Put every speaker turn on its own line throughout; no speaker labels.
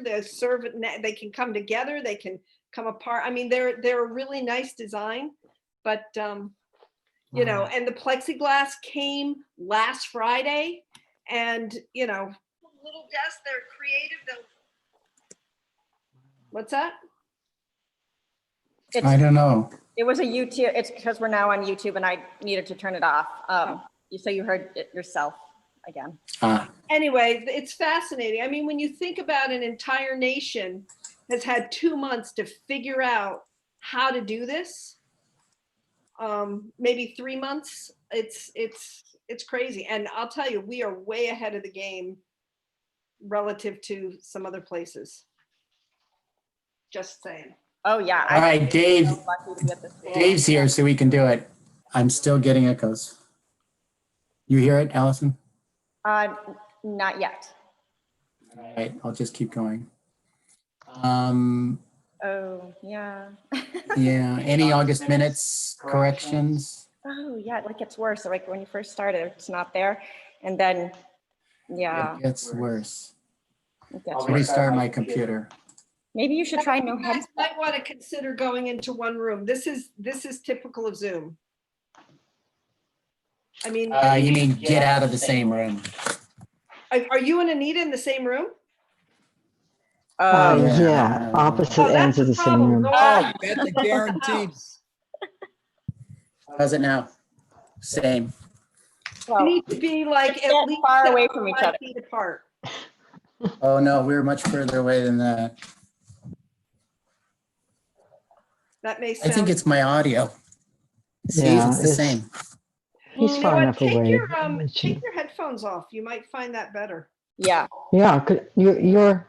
They serve it. They can come together. They can come apart. I mean, they're a really nice design, but you know, and the plexiglass came last Friday, and you know, little desks. They're creative. What's that?
I don't know.
It was a YouTube, it's because we're now on YouTube and I needed to turn it off. So you heard it yourself again.
Anyway, it's fascinating. I mean, when you think about an entire nation has had 2 months to figure out how to do this, maybe 3 months, it's crazy. And I'll tell you, we are way ahead of the game relative to some other places. Just saying.
Oh yeah.
All right, Dave.
So lucky to be at this school.
Dave's here, so we can do it. I'm still getting echoes. You hear it, Allison?
Not yet.
All right, I'll just keep going.
Oh, yeah.
Yeah, any August minutes corrections?
Oh, yeah, it gets worse. So, like when you first started, it's not there. And then, yeah.
It gets worse.
It gets
I'll
worse.
restart my computer.
Maybe you should try no
You guys
headset.
might want to consider going into one room. This is typical of Zoom. I mean,
You mean get out of the same room?
are you and Anita in the same room?
Yeah, opposite
Oh,
ends
that's
of
the
the same
problem.
room.
Go
Oh,
out.
that's a guarantee.
How's it now? Same.
You
Well,
need to be like
Get
at least
far away from each
5
other.
feet apart.
Oh, no, we're much further away than that.
That may
I
sound.
think it's my audio. See,
Yeah,
it's the
it's-
same.
He's
You know
far
what?
enough away.
Take your headphones off. You might find that better.
yeah.
Yeah, you're,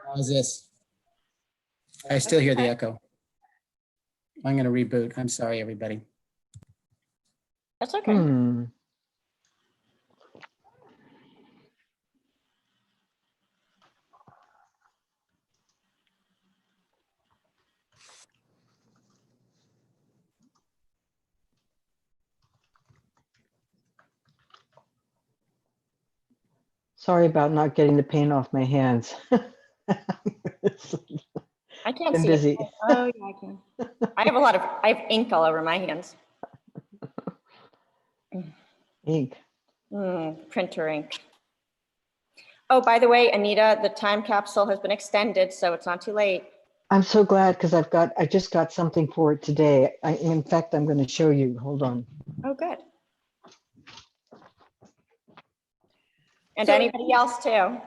How's this? I still hear the echo. I'm going to reboot. I'm sorry, everybody.
That's okay.
sorry about not getting the paint off my hands.
I can't
Been
see
busy.
it. Oh, yeah, I can. I have ink all over my hands.
Ink.
Printer ink. Oh, by the way, Anita, the time capsule has been extended, so it's not too late.
I'm so glad because I just got something for it today. In fact, I'm going to show you. Hold on.
Oh, good. And
So-
anybody else too?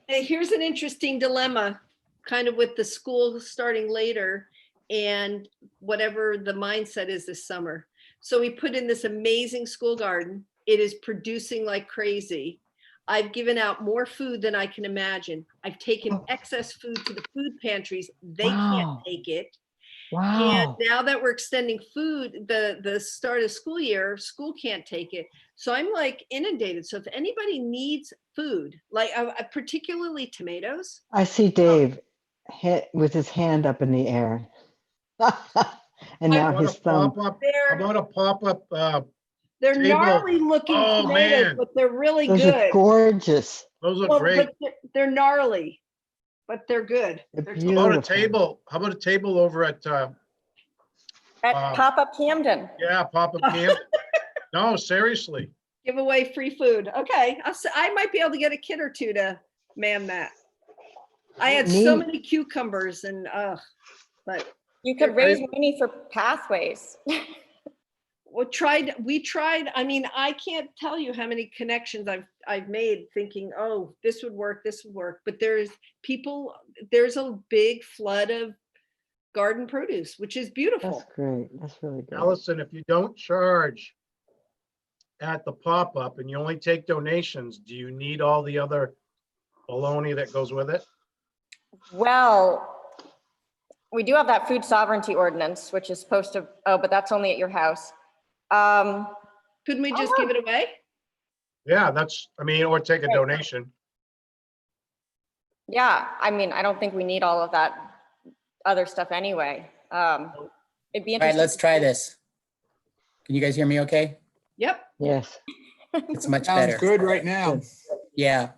Hey, here's an interesting dilemma, kind of with the school starting later and whatever the mindset is this summer. So we put in this amazing school garden. It is producing like crazy. I've given out more food than I can imagine. I've taken excess food to the food pantries. They can't
Wow.
take it. And
Wow.
now that we're extending food, the start of school year, school can't take it. So I'm like inundated. So if anybody needs food, like particularly tomatoes,
I see Dave with his hand up in the air. And now
How about
his
a
thumb.
pop-up? How about a pop-up?
they're
Table.
gnarly looking
Oh,
tomatoes,
man.
but they're really
Those are
good.
gorgeous.
Those look
Well,
great.
but they're gnarly, but they're good.
They're
They're
How about a
beautiful.
table? How about a table over at,
At Pop-Up Camden.
yeah, pop-up camp? No, seriously.
Give away free food. Okay, I might be able to get a kid or two to man that. I had so
Neat.
many cucumbers and but
You could raise money for pathways.
we tried. I mean, I can't tell you how many connections I've made thinking, oh, this would work, but there's a big flood of garden produce, which is beautiful.
That's great. That's really good.
Allison, if you don't charge at the pop-up and you only take donations, do you need all the other baloney that goes with it?
Well, we do have that food sovereignty ordinance, which is supposed to, oh, but that's only at your house.
Couldn't we just give it away?
Yeah, or take a donation.
Yeah, I mean, I don't think we need all of that other stuff anyway. It'd be
All right,
interesting.
let's try this. Can you guys hear me okay?
Yep.
Yes.
It's much
Sounds
better.
good right now.
Yeah.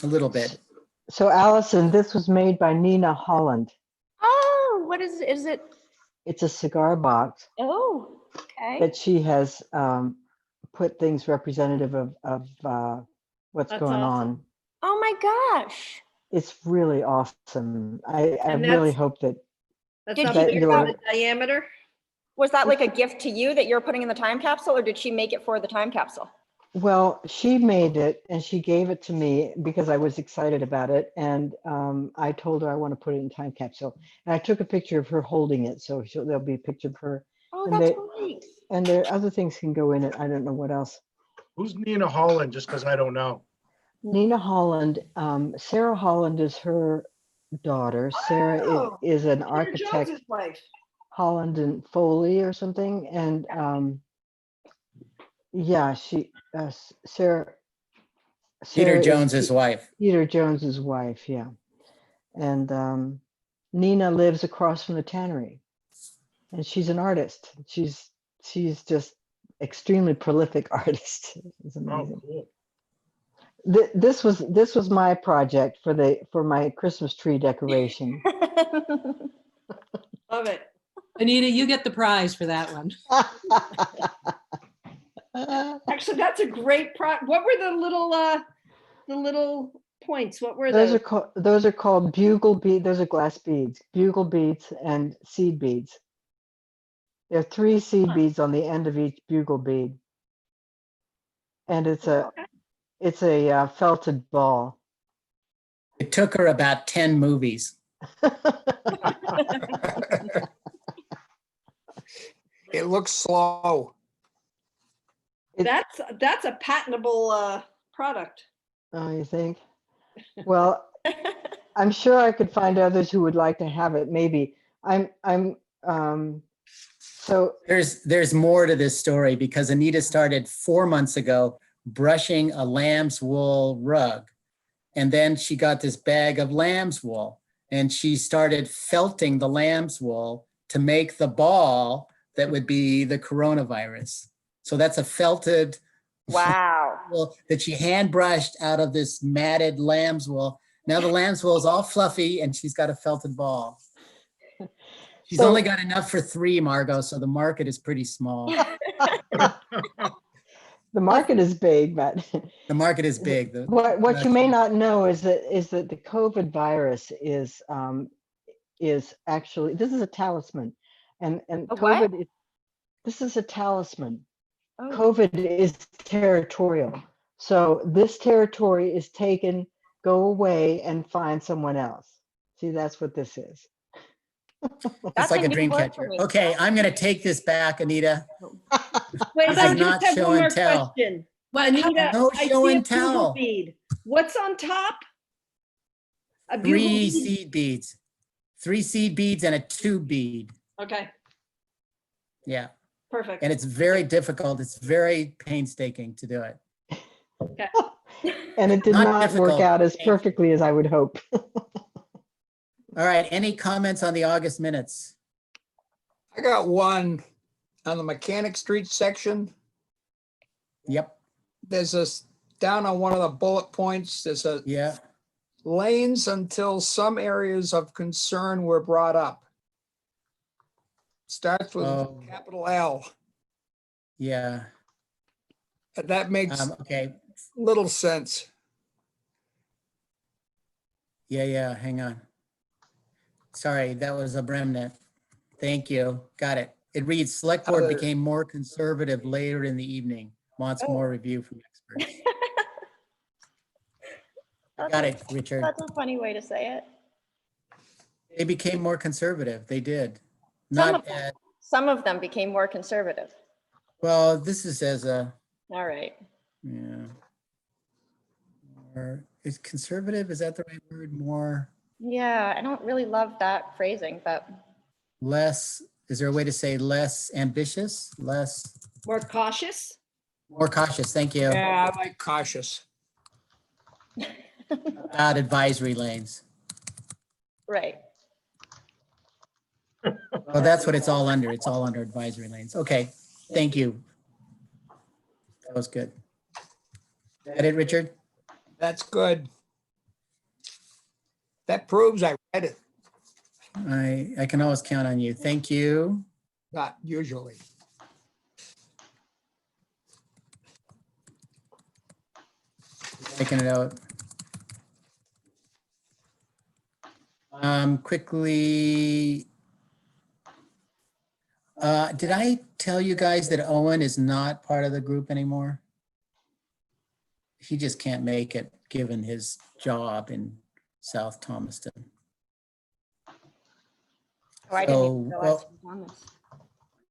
A little bit.
So Allison, this was made by Nina Holland.
Oh, what is it?
It's a cigar box
Oh, okay.
that she has put things representative of what's
That's
going
awesome.
on.
Oh my gosh.
It's really awesome. I
And
really
that's-
hope that
That's
Did
up
you
that
there
get
for
you're
the diameter.
Was that like a gift to you that you're putting in the time capsule, or did she make it for the time capsule?
well, she made it and she gave it to me because I was excited about it. And I told her I want to put it in time capsule. And I took a picture of her holding it. So there'll be a picture of her.
Oh,
And
that's
they-
great.
And there are other things can go in it. I don't know what else.
Who's Nina Holland? Just because I don't know.
Nina Holland, Sarah Holland is her daughter. Sarah
Oh,
is an
Peter
architect,
Jones's wife.
Holland and Foley or something. And yeah, Sarah.
Peter
Sarah is
Jones's wife.
Peter Jones's wife, yeah. And Nina lives across from the tannery. And she's an artist. She's just extremely prolific artist. It's
Oh,
amazing.
cool.
This was my project for my Christmas tree decoration.
Love it.
Anita, you get the prize for that one.
Actually, that's a great what were the little points? What were
Those
those?
are called bugle beads. Those are glass beads, bugle beads and seed beads. There are 3 seed beads on the end of each bugle bead. And it's a felted ball.
It took her about 10 movies.
It looks slow.
That's a patentable product.
Oh, you think? Well, I'm sure I could find others who would like to have it. Maybe so
There's more to this story because Anita started 4 months ago brushing a lamb's wool rug. And then she got this bag of lamb's wool and she started felting the lamb's wool to make the ball that would be the coronavirus. So that's a felted
Wow.
wool that she hand brushed out of this matted lamb's wool. Now the lamb's wool is all fluffy and she's got a felted ball. She's
So-
only got enough for 3, Margot, so the market is pretty small.
the market is big, but
The market is big.
what you may not know is that the COVID virus is actually, this is a talisman, and
A what?
COVID this is a talisman.
Oh,
COVID is territorial. So this territory is taken, go away and find someone else. See, that's what this is.
It's
That's
like
a
a
new
dream
word for
catcher.
me.
Okay, I'm gonna take this back, Anita.
Wait,
This
I
is not
just have
show
one
and
more
tell.
question.
Well, Anita,
Anita,
No
I
show
see a
and
bugle
tell.
bead. What's on top? A bugle
3
bead.
seed beads. 3 seed beads and a tube bead.
Okay,
Yeah,
perfect.
and it's very difficult. It's very painstaking to do it.
And it did
Not
not work
difficult,
out as
painful.
perfectly as I would hope.
All right, any comments on the August minutes?
I got one on the Mechanic Street section.
Yep,
There's a, down on one of the bullet points, there's a
yeah,
lanes until some areas of concern were brought up. Starts with
Oh.
capital L.
yeah.
That makes
Okay,
little sense.
yeah, hang on. Sorry, that was a remnant. Thank you, got it. It reads, select board
Other-
became more conservative later in the evening. Wants more review from experts. Got it, Richard.
That's a funny way to say it.
They became more conservative. They did.
Some
Not
of them.
at,
Some of them became more conservative.
well, this is as a,
All right.
yeah. Or is conservative, is that the right word? More,
Yeah, I don't really love that phrasing, but
less, is there a way to say less ambitious? Less,
More cautious?
more cautious, thank you.
Yeah, I like cautious.
About advisory lanes.
right.
Oh, that's what it's all under. It's all under advisory lanes. Okay, thank you. That was good. That it, Richard?
That's good. That proves I read it,
I can always count on you. Thank you.
not usually.
Making a note. Quickly. Did I tell you guys that Owen is not part of the group anymore? He just can't make it, given his job in South Thomaston.
Oh, I didn't even
So,
realize
well,
he was on this.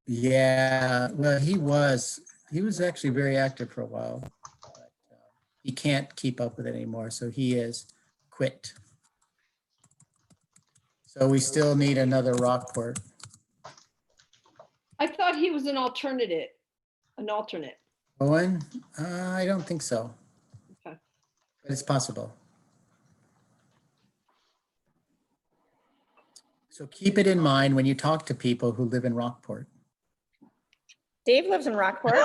yeah, well, he was actually very active for a while. But, he can't keep up with it anymore, so he is quit. So we still need another Rockport.
I thought he was an alternate.
Owen? I don't think so.
Okay.
But it's possible. So keep it in mind when you talk to people who live in Rockport.
Dave lives in Rockport.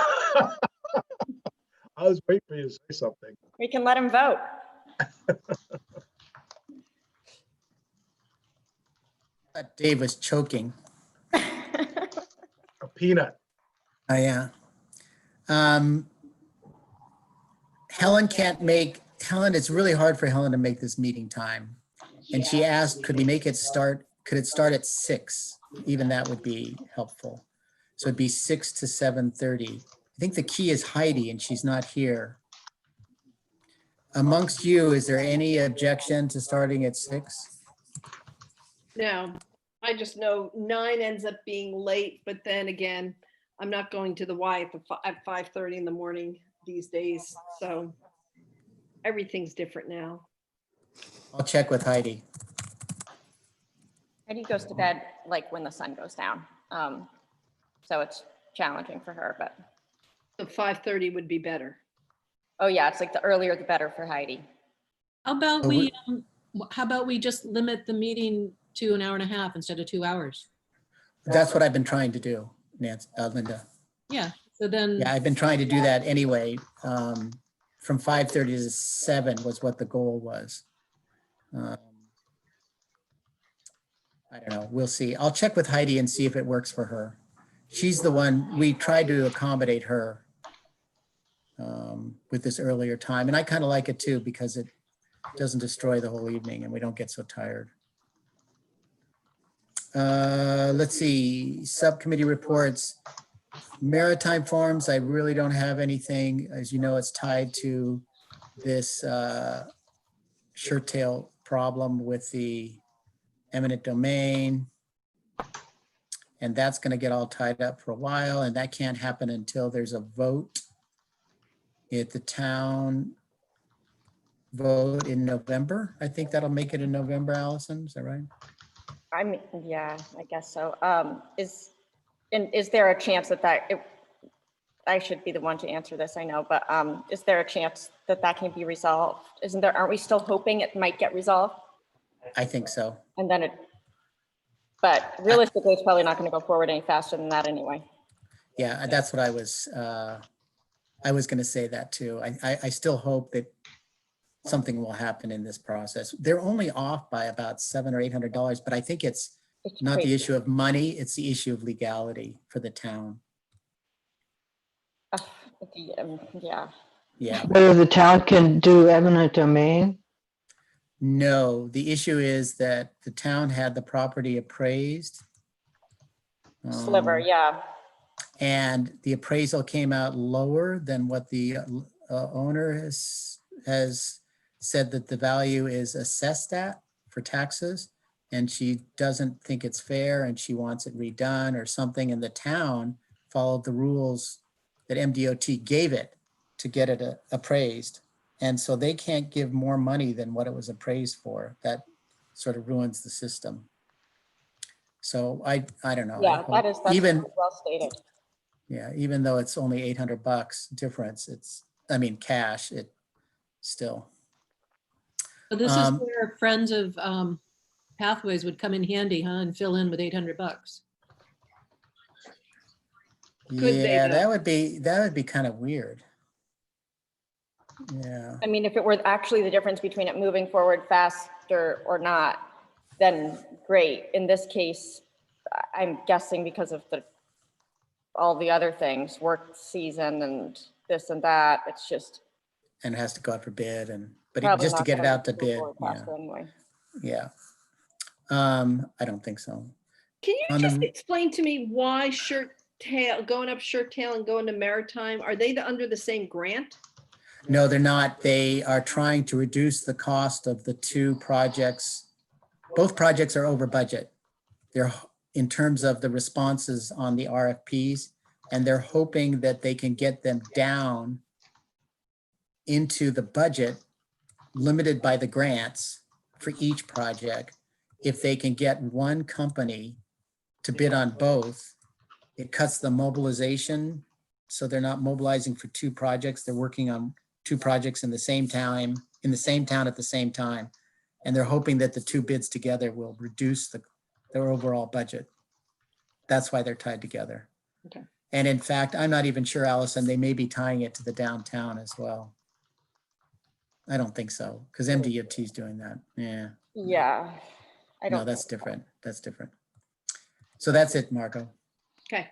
I was waiting for you to say something.
We can let him vote.
Dave was choking.
A peanut.
Yeah. Helen, it's really hard for Helen to make this meeting time. And she asked, could it start at 6? Even that would be helpful. So it'd be 6 to 7:30. I think the key is Heidi and she's not here. Amongst you, is there any objection to starting at 6?
No, I just know 9 ends up being late, but then again, I'm not going to the Y at 5:30 in the morning these days. So everything's different now.
I'll check with Heidi.
Heidi goes to bed like when the sun goes down. So it's challenging for her, but,
So 5:30 would be better.
oh yeah, it's like the earlier the better for Heidi.
How about
Oh,
how about we just limit the meeting to an hour and a half instead of 2 hours?
That's what I've been trying to do, Nancy, Linda.
Yeah, so then,
Yeah, I've been trying to do that anyway. From 5:30 to 7 was what the goal was. I don't know, we'll see. I'll check with Heidi and see if it works for her. She's the one, we tried to accommodate her with this earlier time. And I kind of like it too, because it doesn't destroy the whole evening and we don't get so tired. Let's see, subcommittee reports. Maritime Farms, I really don't have anything. As you know, it's tied to this shirt tail problem with the eminent domain. And that's going to get all tied up for a while, and that can't happen until there's a vote at the town vote in November. I think that'll make it in November, Allison, is that right?
I mean, yeah, I guess so. Is there a chance I should be the one to answer this, I know, but is there a chance that can be resolved? Aren't we still hoping it might get resolved?
I think so.
And then but realistically, it's probably not going to go forward any faster than that anyway.
Yeah, that's what I was going to say that too. I still hope that something will happen in this process. They're only off by about $700 or $800, but I think it's not the
crazy.
issue of money, it's the issue of legality for the town.
Yeah.
Yeah.
Whether the town can do eminent domain?
No, the issue is that the town had the property appraised.
Sliver, yeah.
And the appraisal came out lower than what the owner has said that the value is assessed at for taxes. And she doesn't think it's fair and she wants it redone or something. And the town followed the rules that MDOT gave it to get it appraised. And so they can't give more money than what it was appraised for. That sort of ruins the system. So I don't know.
Yeah, that's
even
well stated.
Yeah, even though it's only $800 difference, cash, it still.
so this is where friends of Pathways would come in handy, huh, and fill in with $800.
Could they,
Yeah,
though?
that would be kind of weird. Yeah.
I mean, if it were actually the difference between it moving forward fast asked or not, then great. In this case, I'm guessing because of all the other things, work season and this and that, it's just
And it has to go out for bid but
probably
just to
not
get it
gonna
out to
go
bid,
forward
yeah,
faster anyway.
yeah. I don't think so.
Can you
On
just
the-
explain to me why Shirt Tail, going up Shirt Tail and going to Maritime, are they under the same grant?
No, they're not. They are trying to reduce the cost of the two projects. Both projects are over budget. They're in terms of the responses on the RFPs, and they're hoping that they can get them down into the budget limited by the grants for each project. If they can get one company to bid on both, it cuts the mobilization. So they're not mobilizing for two projects. They're working on two projects in the same time, in the same town at the same time. And they're hoping that the two bids together will reduce their overall budget. That's why they're tied together.
Okay.
And in fact, I'm not even sure, Allison, they may be tying it to the downtown as well. I don't think so, because MDOT is doing that. Yeah,
Yeah. I
no,
don't
that's
think so.
different. That's different. So that's it, Marco.
Okay.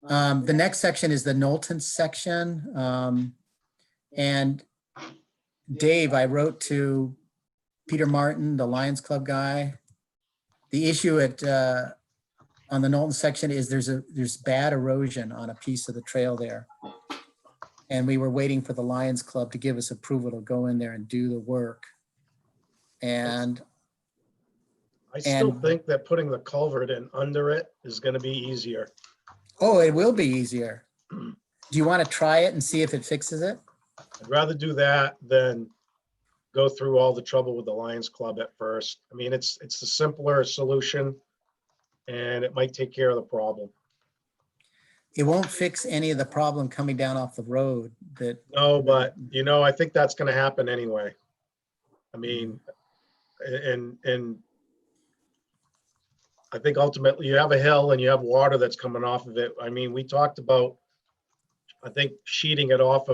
The next section is the Knowlton section. And Dave, I wrote to Peter Martin, the Lions Club guy. The issue on the Knowlton section is there's bad erosion on a piece of the trail there. And we were waiting for the Lions Club to give us approval to go in there and do the work. And
I still
And-
think that putting the culvert in under it is gonna be easier.
oh, it will be easier. Do you want to try it and see if it fixes it?
I'd rather do that than go through all the trouble with the Lions Club at first. I mean, it's the simpler solution and it might take care of the problem.
It won't fix any of the problem coming down off the road that,
No, but I think that's gonna happen anyway. I mean, and I think ultimately you have a hill and you have water that's coming off of it. I mean, we talked about, I think, sheeting it off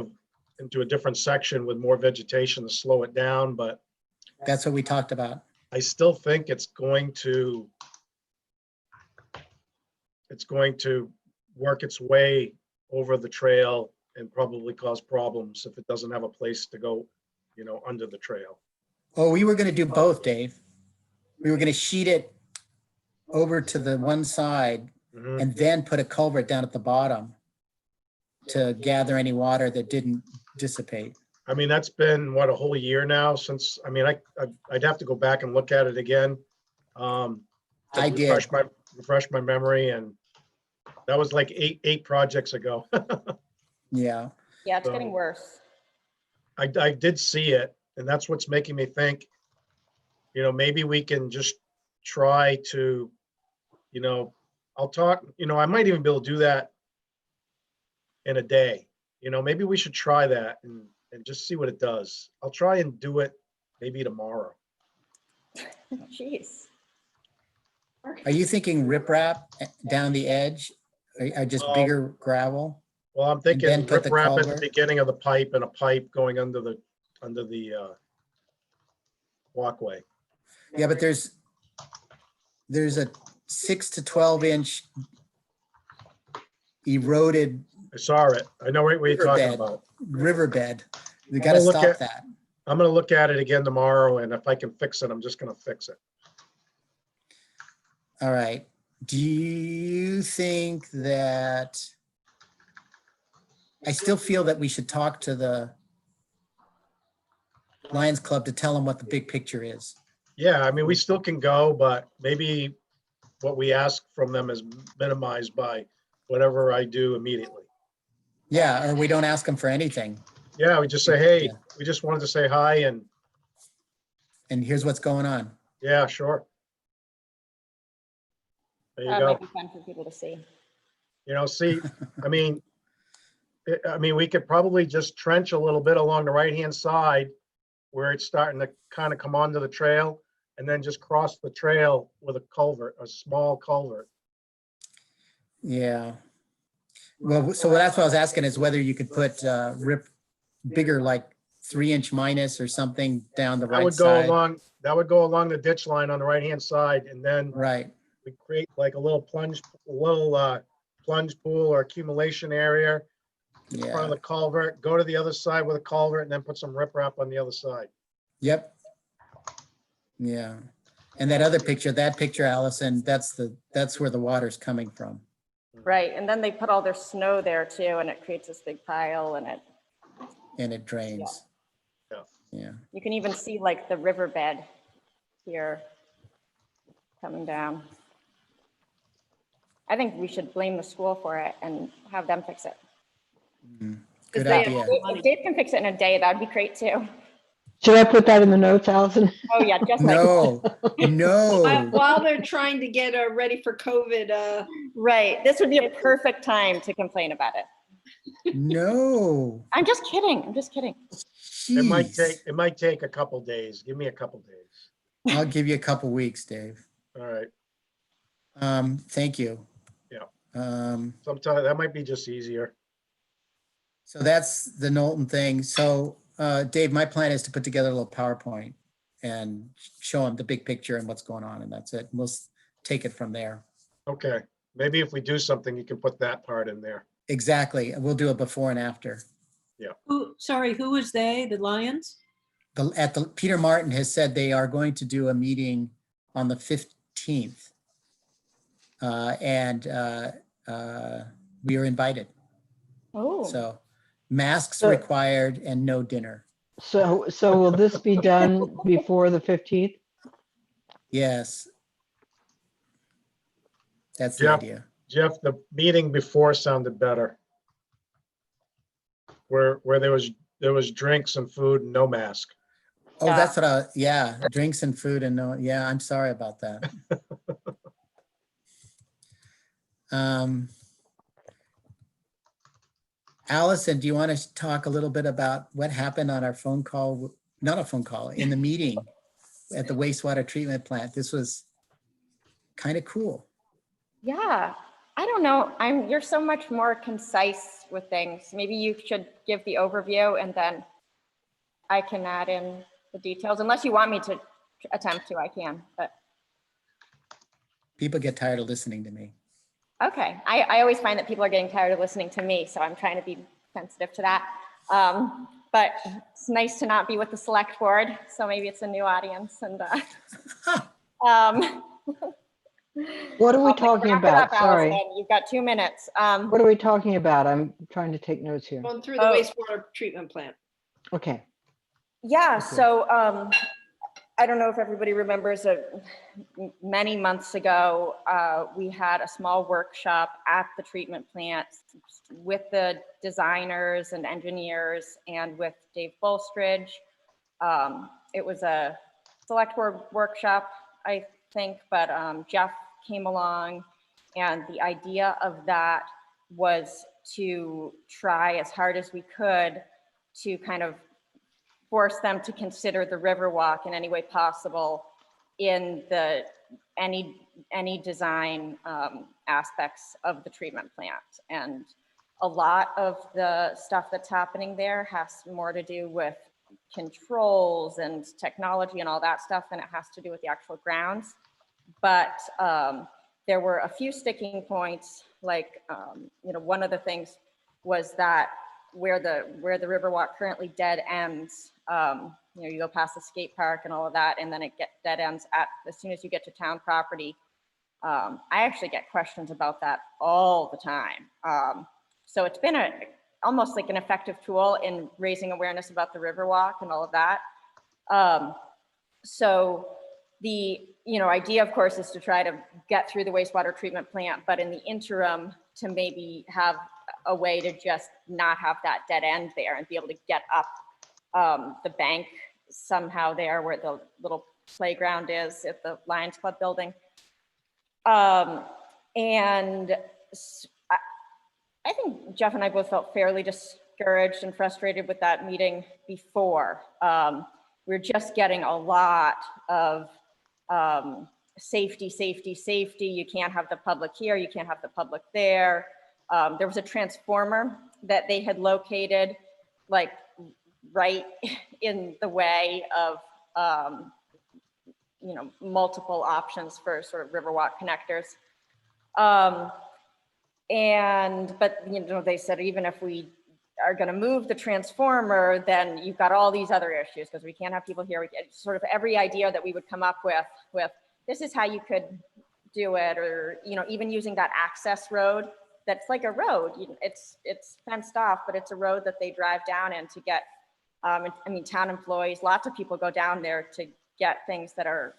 into a different section with more vegetation to slow it down, but
that's what we talked about.
I still think it's going to work its way over the trail and probably cause problems if it doesn't have a place to go, under the trail.
Oh, we were going to do both, Dave. We were going to sheet it over to the one side
Mhm.
and then put a culvert down at the bottom to gather any water that didn't dissipate.
I mean, that's been, what, a whole year now since, I mean, I'd have to go back and look at it again. To
I did.
refresh my memory, and that was like eight projects ago.
Yeah.
Yeah, it's
So-
getting worse.
I did see it, and that's what's making me think, maybe we can just try to, I'll talk, I might even be able to do that in a day. Maybe we should try that and just see what it does. I'll try and do it maybe tomorrow.
Jeez.
Are you thinking riprap down the edge or just bigger gravel?
Well, I'm
then
thinking
put the
rip wrap at the
culvert?
beginning of the pipe and a pipe going under the walkway.
Yeah, but there's a 6 to 12 inch eroded
I saw it. I know what you're talking
Riverbed.
about.
riverbed. We got to
gonna look
stop
at-
that.
I'm gonna look at it again tomorrow, and if I can fix it, I'm just gonna fix it.
All right. Do you think that I still feel that we should talk to the Lions Club to tell them what the big picture is?
Yeah, I mean, we still can go, but maybe what we ask from them is minimized by whatever I do immediately.
Yeah, or we don't ask them for anything.
Yeah, we just say, hey,
Yeah.
we just wanted to say hi, and
And here's what's going on.
yeah, sure. There you
That
go.
might be fun for people to see.
See, I mean, we could probably just trench a little bit along the right-hand side where it's starting to kind of come onto the trail, and then just cross the trail with a culvert, a small culvert.
Yeah. Well, so that's what I was asking is whether you could put bigger, like 3-inch minus or something down the
That
right
would go
side.
along, that would go along the ditch line on the right-hand side, and then
Right,
we create like a little plunge pool or accumulation area in front
yeah,
of the culvert, go to the other side with a culvert, and then put some riprap on the other side.
yep. Yeah, and that picture, Allison, that's where the water's coming from.
Right, and then they put all their snow there too, and it creates this big pile, and
And it drains.
Yeah.
Yeah,
you can even see like the riverbed here coming down. I think we should blame the school for it and have them fix it.
good
they have
idea.
If Dave can fix it in a day, that'd be great too.
Should I put that in the notes, Allison?
Oh, yeah, just like,
No, no.
While they're trying to get ready for COVID,
right, this would be a perfect time to complain about it.
No.
I'm just kidding, I'm just kidding.
Jeez.
It might take a couple days. Give me a couple days.
I'll give you a couple weeks, Dave.
All right.
Thank you.
Yeah.
So
That might be just easier.
that's the Knowlton thing. So, Dave, my plan is to put together a little PowerPoint and show him the big picture and what's going on, and that's it. We'll take it from there.
Okay. Maybe if we do something, you can put that part in there.
Exactly. We'll do a before and after.
Who was they? The Lions?
Peter Martin has said they are going to do a meeting on the 15th. And we are invited.
Oh,
So masks
So-
required and no dinner.
So will this be done before the 15th?
Yes. That's the
Yeah.
idea.
Jeff, the meeting before sounded better. Where there was drinks and food and no mask.
Oh,
Yeah.
that's yeah, drinks and food and no, yeah, I'm sorry about that. Allison, do you want to talk a little bit about what happened on our phone call, not a phone call, in the meeting at the wastewater treatment plant? This was kind of cool.
yeah, I don't know, you're so much more concise with things. Maybe you should give the overview and then I can add in the details, unless you want me to attempt to, I can, but.
People get tired of listening to me.
Okay, I always find that people are getting tired of listening to me, so I'm trying to be sensitive to that. But it's nice to not be with the select board, so maybe it's a new audience and
What are we
I'll
talking
wrap it
about?
up,
Sorry.
Allison. You've got 2 minutes.
What are we talking about? I'm trying to take notes here.
going through the
Oh.
wastewater treatment plant.
Okay.
Yeah, so I don't know if everybody remembers many months ago, we had a small workshop at the treatment plant with the designers and engineers and with Dave Bolstridge. It was a select board workshop, I think, but Jeff came along, and the idea of that was to try as hard as we could to kind of force them to consider the Riverwalk in any way possible in any design aspects of the treatment plant. And a lot of the stuff that's happening there has more to do with controls and technology and all that stuff than it has to do with the actual grounds. But there were a few sticking points, like one of the things was that where the Riverwalk currently dead ends, you go past the skate park and all of that, and then it dead ends as soon as you get to town property. I actually get questions about that all the time. So it's been almost like an effective tool in raising awareness about the Riverwalk and all of that. So the idea, of course, is to try to get through the wastewater treatment plant, but in the interim, to maybe have a way to just not have that dead end there and be able to get up the bank somehow there where the little playground is at the Lions Club building. And I think Jeff and I both felt fairly discouraged and frustrated with that meeting before. We're just getting a lot of safety. You can't have the public here, you can't have the public there. There was a transformer that they had located like right in the way of, you know, multiple options for sort of Riverwalk connectors. But, you know, they said, even if we are going to move the transformer, then you've got all these other issues because we can't have people here. We get sort of every idea that we would come up with this is how you could do it, or, you know, even using that access road that's like a road. It's fenced off, but it's a road that they drive down in to get, I mean, town employees, lots of people go down there to get things that are,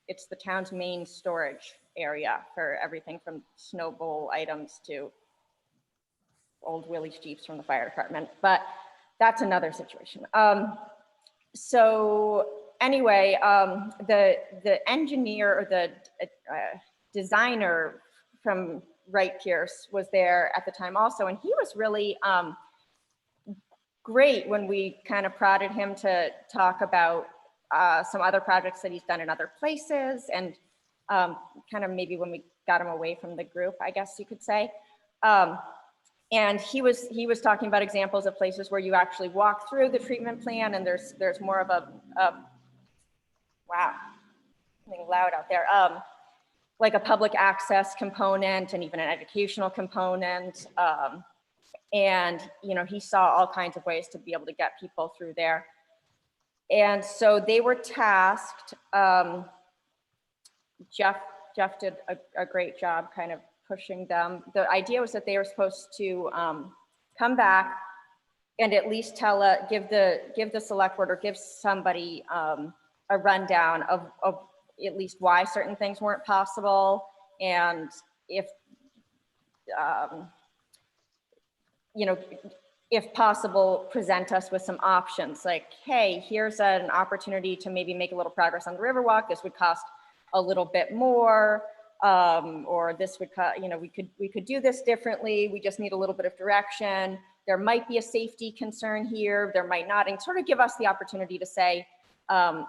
it's the town's main storage area for everything from snowball items to old Willys Jeeps from the fire department, but that's another situation. So anyway, the engineer or the designer from Wright Pierce was there at the time also, and he was really great when we kind of prodded him to talk about some other projects that he's done in other places, and kind of maybe when we got him away from the group, I guess you could say. And he was talking about examples of places where you actually walk through the treatment plan, and there's more of a wow, something loud out there, like a public access component and even an educational component. And, you know, he saw all kinds of ways to be able to get people through there. And so they were tasked, Jeff did a great job kind of pushing them. The idea was that they were supposed to come back and at least give the select board or give somebody a rundown of at least why certain things weren't possible, and if you know, if possible, present us with some options like, hey, here's an opportunity to maybe make a little progress on the Riverwalk. This would cost a little bit more, or this would, you know, we could do this differently. We just need a little bit of direction. There might be a safety concern here. There might not, and sort of give us the opportunity to say,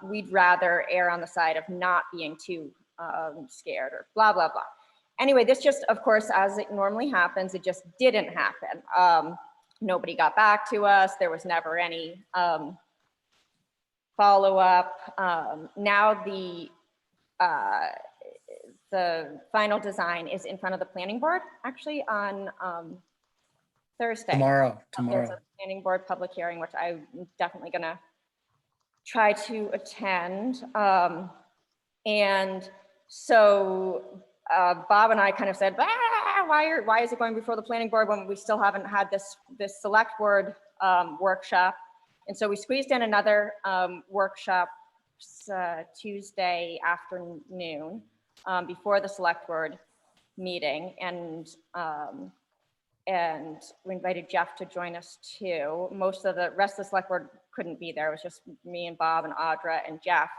we'd rather err on the side of not being too scared or blah, blah, blah. Anyway, this just, of course, as it normally happens, it just didn't happen. Nobody got back to us. There was never any follow-up. Now the final design is in front of the planning board, actually on Thursday.
Tomorrow.
There's a planning board public hearing, which I'm definitely gonna try to attend. And so Bob and I kind of said, why is it going before the planning board when we still haven't had this select board workshop? And so we squeezed in another workshop Tuesday afternoon before the select board meeting, and we invited Jeff to join us too. Most of the rest of the select board couldn't be there. It was just me and Bob and Audra and Jeff.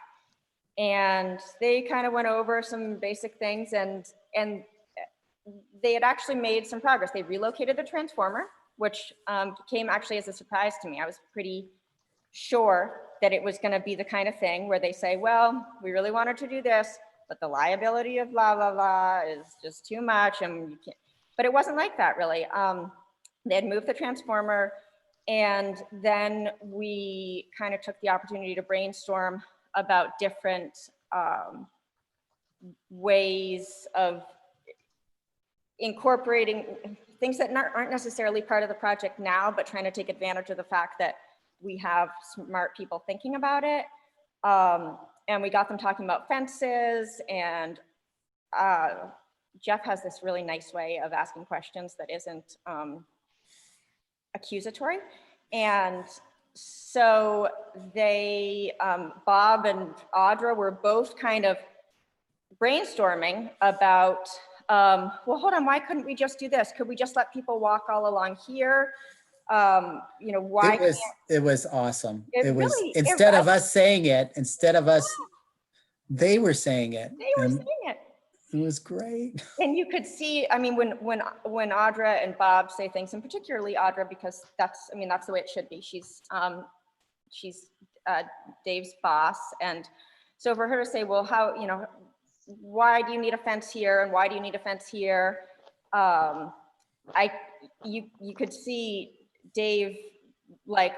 And they kind of went over some basic things, and they had actually made some progress. They relocated the transformer, which came actually as a surprise to me. I was pretty sure that it was going to be the kind of thing where they say, well, we really wanted to do this, but the liability of blah, blah, blah is just too much, and you can't. But it wasn't like that, really. They had moved the transformer, and then we kind of took the opportunity to brainstorm about different ways of incorporating things that aren't necessarily part of the project now, but trying to take advantage of the fact that we have smart people thinking about it. And we got them talking about fences, and Jeff has this really nice way of asking questions that isn't accusatory. And so they, Bob and Audra were both kind of brainstorming about, well, hold on, why couldn't we just do this? Could we just let people walk all along here? You know, why?
It was awesome.
It
Was
really-
instead of us saying it, they were saying it.
They were
and
saying it.
It was great.
And you could see, I mean, when Audra and Bob say things, and particularly Audra, because that's the way it should be. She's Dave's boss. And so for her to say, well, how, you know, why do you need a fence here? And why do you need a fence here? You could see Dave like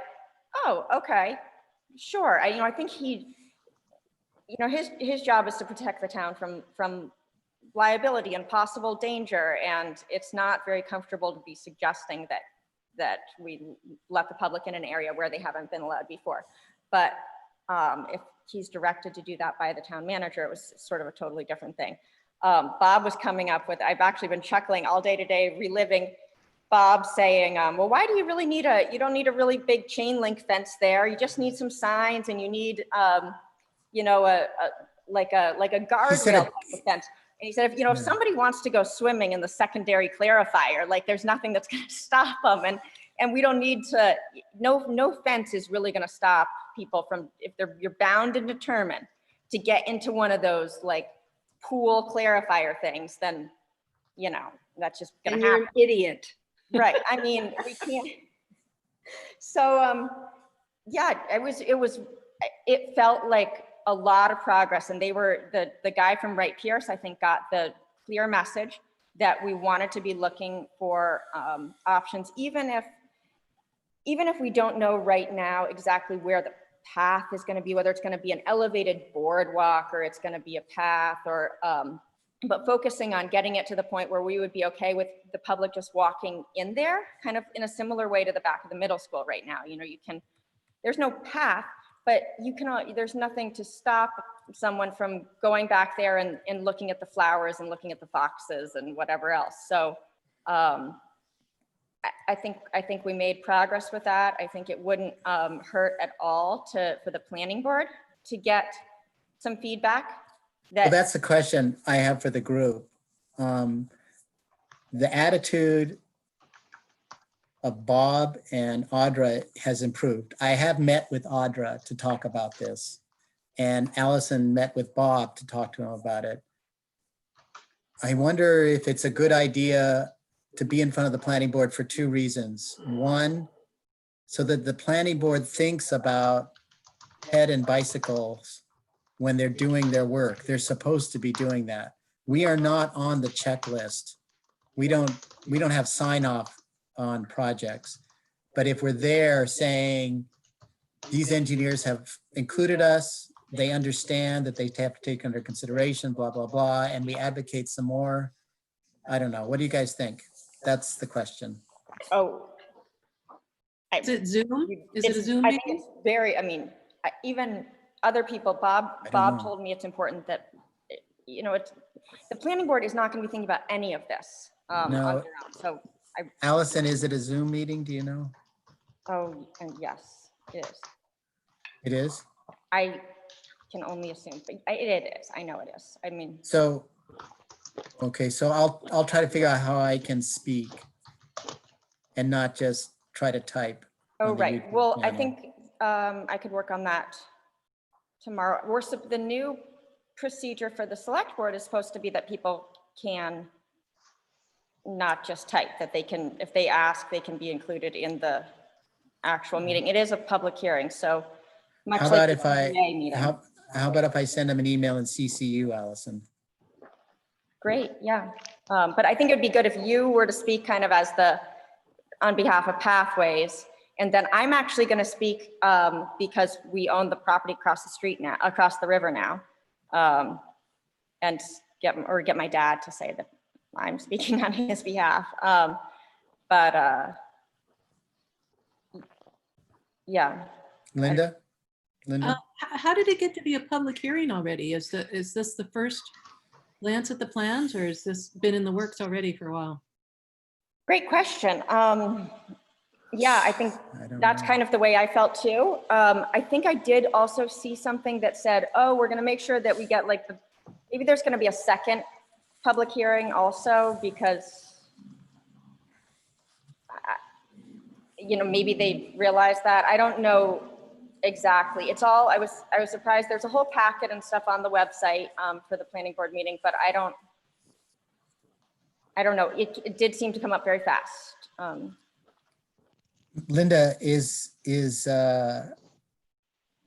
Oh, okay, sure. I think his job is to protect the town from liability and possible danger. And it's not very comfortable to be suggesting that we let the public in an area where they haven't been allowed before. But if he's directed to do that by the town manager, it was sort of a totally different thing. Bob was coming up with, I've actually been chuckling all day today, reliving Bob saying, well, why do you really need you don't need a really big chain link fence there. You just need some signs and you need, like a guardrail type of fence. And he said, if somebody wants to go swimming in the secondary clarifier, like there's nothing that's going to stop them. And we don't need to, no fence is really going to stop people from, if you're bound and determined to get into one of those like pool clarifier things, then, that's just going
And
to
you're
happen.
an idiot.
Right. I mean, we can't. So, yeah, it felt like a lot of progress, and the guy from Wright Pierce, I think, got the clear message that we wanted to be looking for options, even if we don't know right now exactly where the path is going to be, whether it's going to be an elevated boardwalk or it's going to be a path, or but focusing on getting it to the point where we would be okay with the public just walking in there, kind of in a similar way to the back of the middle school right now. There's no path, but there's nothing to stop someone from going back there and looking at the flowers and looking at the foxes and whatever else. So I think we made progress with that. I think it wouldn't hurt at all for the planning board to get some feedback.
Well, that's the question I have for the group. The attitude of Bob and Audra has improved. I have met with Audra to talk about this, and Allison met with Bob to talk to him about it. I wonder if it's a good idea to be in front of the planning board for two reasons. One, so that the planning board thinks about ped and bicycles when they're doing their work. They're supposed to be doing that. We are not on the checklist. We don't have sign off on projects. But if we're there saying, these engineers have included us, they understand that they have to take under consideration, blah, blah, blah, and we advocate some more. I don't know. What do you guys think? That's the question.
Oh.
Is it Zoom? Is it a Zoom
I think
meeting?
it's very, even other people,
I don't
Bob
know.
told me it's important that, the planning board is not going to be thinking about any of this on
No.
their own. So,
Allison, is it a Zoom meeting? Do you know?
and yes, it is.
It is?
I can only assume, but it is. I know it is. I mean,
So, okay, so I'll try to figure out how I can speak and not just try to type.
oh,
on the
right.
YouTube
Well, I
channel.
think I could work on that tomorrow. The new procedure for the select board is supposed to be that people can not just type, that they can, if they ask, they can be included in the actual meeting. It is a public hearing, so much
How
like
about
the
if I,
ZBA meeting.
how about if I send them an email and CC you, Allison?
Great, yeah. But I think it'd be good if you were to speak kind of on behalf of Pathways. And then I'm actually going to speak because we own the property across the street now, across the river now. And get my dad to say that I'm speaking on his behalf. Yeah.
Linda?
How did it get to be a public hearing already? Is this the first glance at the plans, or has this been in the works already for a while?
Great question. Yeah, I think
I don't
that's
know.
kind of the way I felt too. I think I did also see something that said, oh, we're going to make sure that we get like maybe there's going to be a second public hearing also, because maybe they realized that. I don't know exactly. It's all, I was surprised. There's a whole packet and stuff on the website for the planning board meeting, but I don't know. It did seem to come up very fast.
Linda,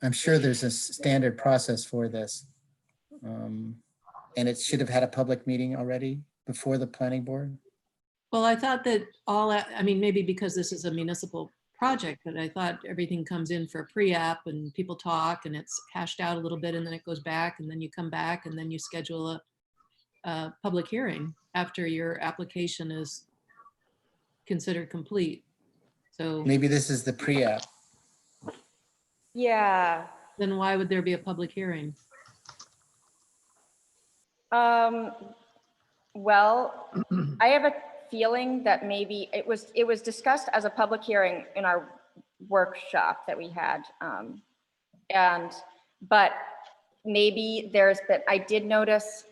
I'm sure there's a standard process for this. And it should have had a public meeting already before the planning board.
Well, I thought that maybe because this is a municipal project, but I thought everything comes in for a pre-app and people talk and it's hashed out a little bit and then it goes back and then you come back and then you schedule a public hearing after your application is considered complete. So
Maybe this is the pre-app.
Yeah.
then why would there be a public hearing?
Well, I have a feeling that maybe it was discussed as a public hearing in our workshop that we had. But maybe there's been, I did notice,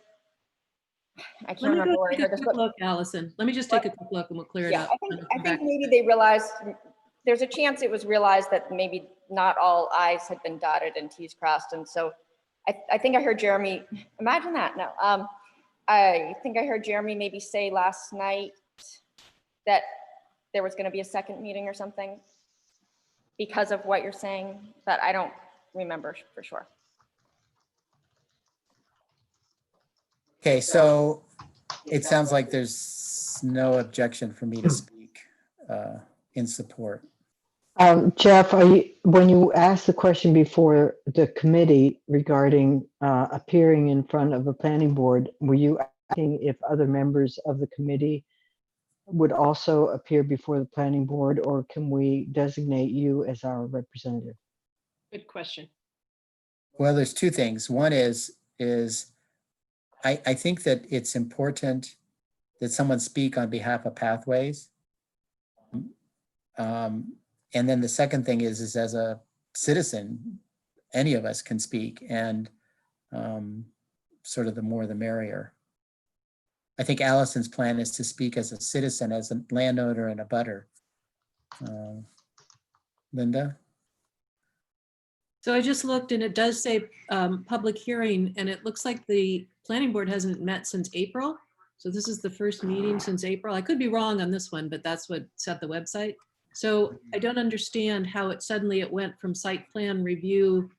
I
Let
can't
me
remember
go
where I
take a
heard this,
quick
but
look, Allison. Let me just take a quick look and we'll clear it
yeah,
up.
I
and
think,
come
I
back
think maybe they realized, there's a chance it was realized that maybe not all i's had been dotted and t's crossed. And so I think I heard Jeremy, imagine that, no. I think I heard Jeremy maybe say last night that there was gonna be a second meeting or something because of what you're saying, but I don't remember for sure.
Okay, so it sounds like there's no objection for me to speak in support.
Jeff, when you asked the question before the committee regarding appearing in front of a planning board, were you asking if other members of the committee would also appear before the planning board, or can we designate you as our representative?
Good question.
Well, there's two things. One is I think that it's important that someone speak on behalf of Pathways. And then the second thing is as a citizen, any of us can speak, and sort of the more the merrier. I think Allison's plan is to speak as a citizen, as a landowner and a butter. Linda?
So I just looked and it does say public hearing, and it looks like the planning board hasn't met since April. So this is the first meeting since April. I could be wrong on this one, but that's what set the website. So I don't understand how it suddenly it went from site plan review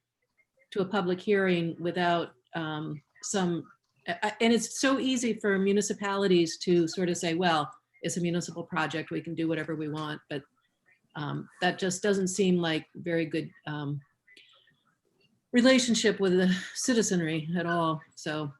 to a public hearing without and it's so easy for municipalities to sort of say, well, it's a municipal project, we can do whatever we want, but that just doesn't seem like very good relationship with the citizenry at all. So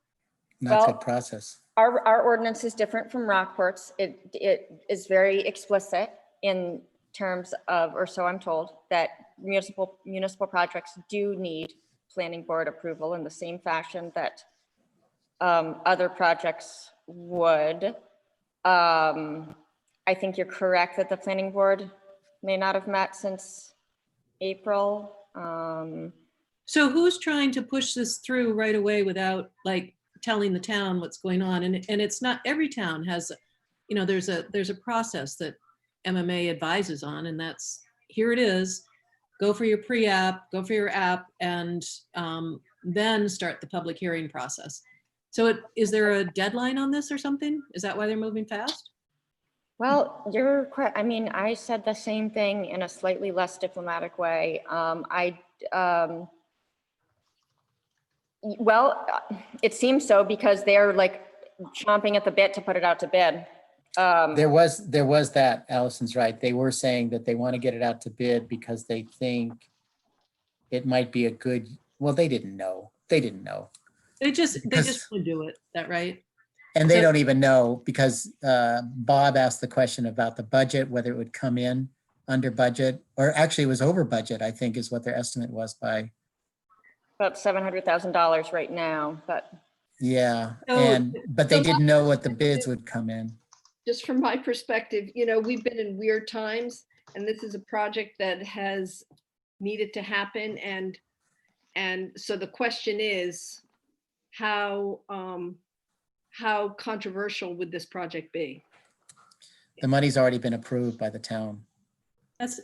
Not
Well-
good process.
Our ordinance is different from Rockport's. It is very explicit in terms of, or so I'm told, that municipal projects do need planning board approval in the same fashion that other projects would. I think you're correct that the planning board may not have met since April.
So who's trying to push this through right away without like telling the town what's going on? And it's not every town has, you know, there's a process that MMA advises on, and that's, here it is, go for your pre-app, go for your app, and then start the public hearing process. So is there a deadline on this or something? Is that why they're moving fast?
Well, you're correct. I mean, I said the same thing in a slightly less diplomatic way. Well, it seems so because they're like chomping at the bit to put it out to bid.
There was that, Allison's right. They were saying that they want to get it out to bid because they think it might be a good, well, they didn't know. They
They
Because-
just would do it, that right?
And they
So-
don't even know because Bob asked the question about the budget, whether it would come in under budget, or actually it was over budget, I think is what their estimate was by,
About $700,000 right now, but
yeah.
So-
But they didn't know what the bids would come in.
Just from my perspective, you know, we've been in weird times, and this is a project that has needed to happen. And so the question is, how controversial would this project be?
The money's already been approved by the town.
That's,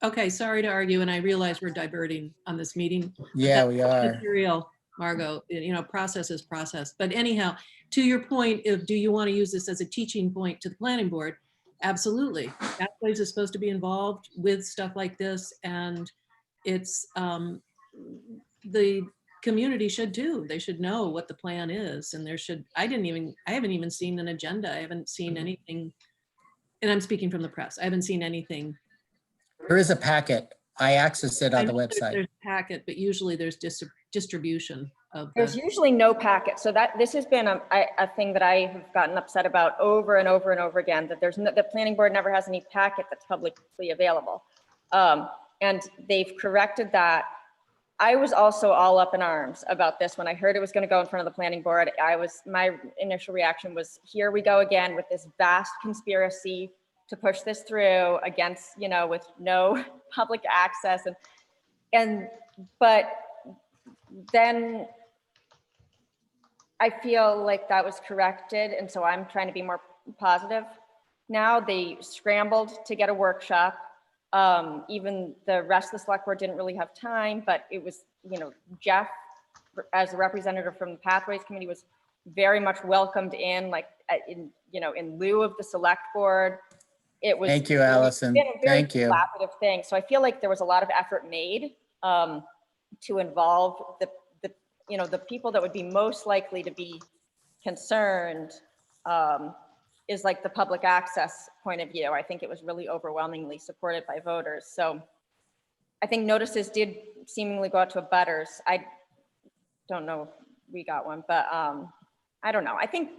okay, sorry to argue, and I realize we're diverting on this meeting.
Yeah, we are.
Material, Margot, you know, process is process. But anyhow, to your point, do you want to use this as a teaching point to the planning board? Absolutely. Pathways is supposed to be involved with stuff like this, and it's, the community should too. They should know what the plan is, and there should, I haven't even seen an agenda. I haven't seen anything, and I'm speaking from the press. I haven't seen anything
There is a packet. I accessed it
I
on the
know
website.
There's a packet, but usually there's distribution of
There's
the,
usually no packet, so that, this has been a thing that I have gotten upset about over and over and over again, that there's, the planning board never has any packet that's publicly available. And they've corrected that. I was also all up in arms about this when I heard it was gonna go in front of the planning board. My initial reaction was, here we go again with this vast conspiracy to push this through against, with no public access but then I feel like that was corrected, and so I'm trying to be more positive. Now they scrambled to get a workshop. Even the rest of the select board didn't really have time, but it was, Jeff, as a representative from the Pathways Committee, was very much welcomed in, like, in lieu of the select board. It was.
Thank you, Allison.
It's been a very
Thank you.
collaborative thing. So I feel like there was a lot of effort made to involve the people that would be most likely to be concerned, is like the public access point of view. I think it was really overwhelmingly supported by voters. So I think notices did seemingly go out to abutters. I don't know if we got one, but I don't know. I think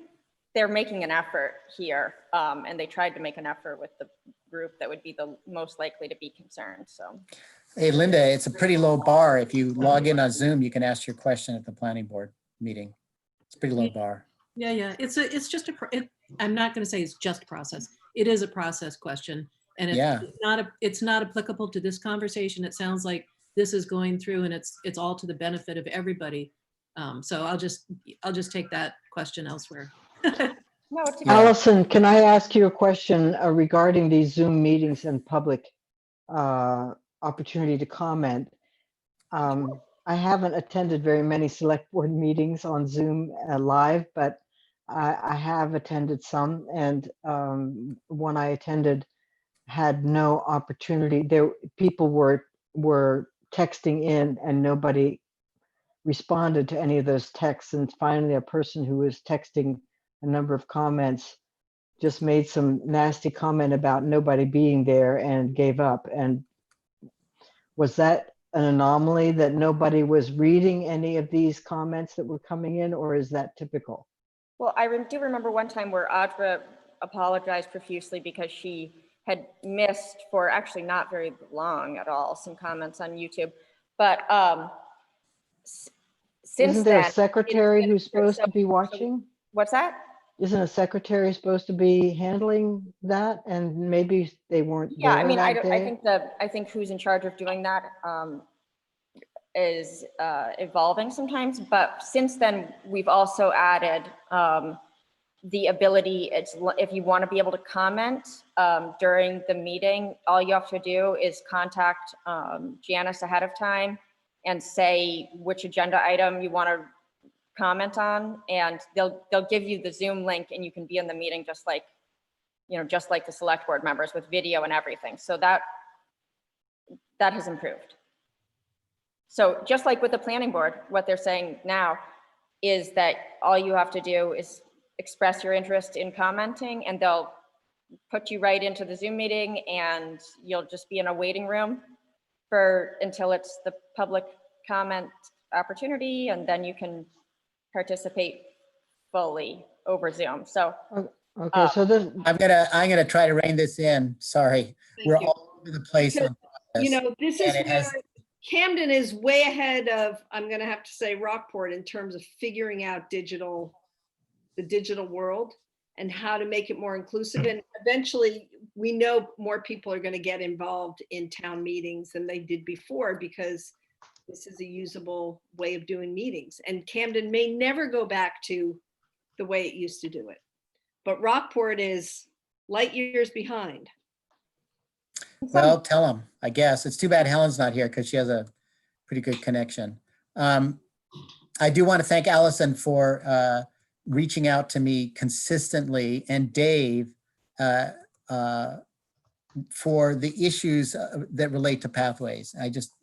they're making an effort here, and they tried to make an effort with the group that would be the most likely to be concerned. So.
Hey, Linda, it's a pretty low bar. If you log in on Zoom, you can ask your question at the planning board meeting. It's a pretty low bar.
yeah. It's just I'm not going to say it's just process. It is a process question. And
Yeah.
it's not applicable to this conversation. It sounds like this is going through and it's all to the benefit of everybody. So I'll just take that question elsewhere.
No, it's
Yeah.
Allison, can I ask you a question regarding these Zoom meetings and public opportunity to comment? I haven't attended very many select board meetings on Zoom live, but I have attended some, and one I attended had no opportunity. People were texting in and nobody responded to any of those texts. And finally, a person who was texting a number of comments just made some nasty comment about nobody being there and gave up. And was that an anomaly that nobody was reading any of these comments that were coming in, or is that typical?
Well, I do remember one time where Audra apologized profusely because she had missed, for actually not very long at all, some comments on YouTube. But since
Isn't there
then,
a secretary who's supposed to be
so-
watching?
what's that?
Isn't a secretary supposed to be handling that? And maybe they weren't
Yeah, I
there
mean, I
that day?
think who's in charge of doing that is evolving sometimes. But since then, we've also added the ability, if you want to be able to comment during the meeting, all you have to do is contact Janice ahead of time and say which agenda item you want to comment on, and they'll give you the Zoom link, and you can be in the meeting just like the select board members with video and everything. So that has improved. So just like with the planning board, what they're saying now is that all you have to do is express your interest in commenting, and they'll put you right into the Zoom meeting, and you'll just be in a waiting room until it's the public comment opportunity, and then you can participate fully over Zoom. So
Okay, so this,
I'm gonna try to rein this in. Sorry.
Thank
We're
you.
all over the place on
You
this.
know, this is
And it has-
where Camden is way ahead of, I'm gonna have to say, Rockport in terms of figuring out the digital world and how to make it more inclusive. And eventually, we know more people are gonna get involved in town meetings than they did before, because this is a usable way of doing meetings. And Camden may never go back to the way it used to do it. But Rockport is light years behind.
Well, tell them, I guess. It's too bad Helen's not here because she has a pretty good connection. I do want to thank Allison for reaching out to me consistently, and Dave for the issues that relate to pathways. I just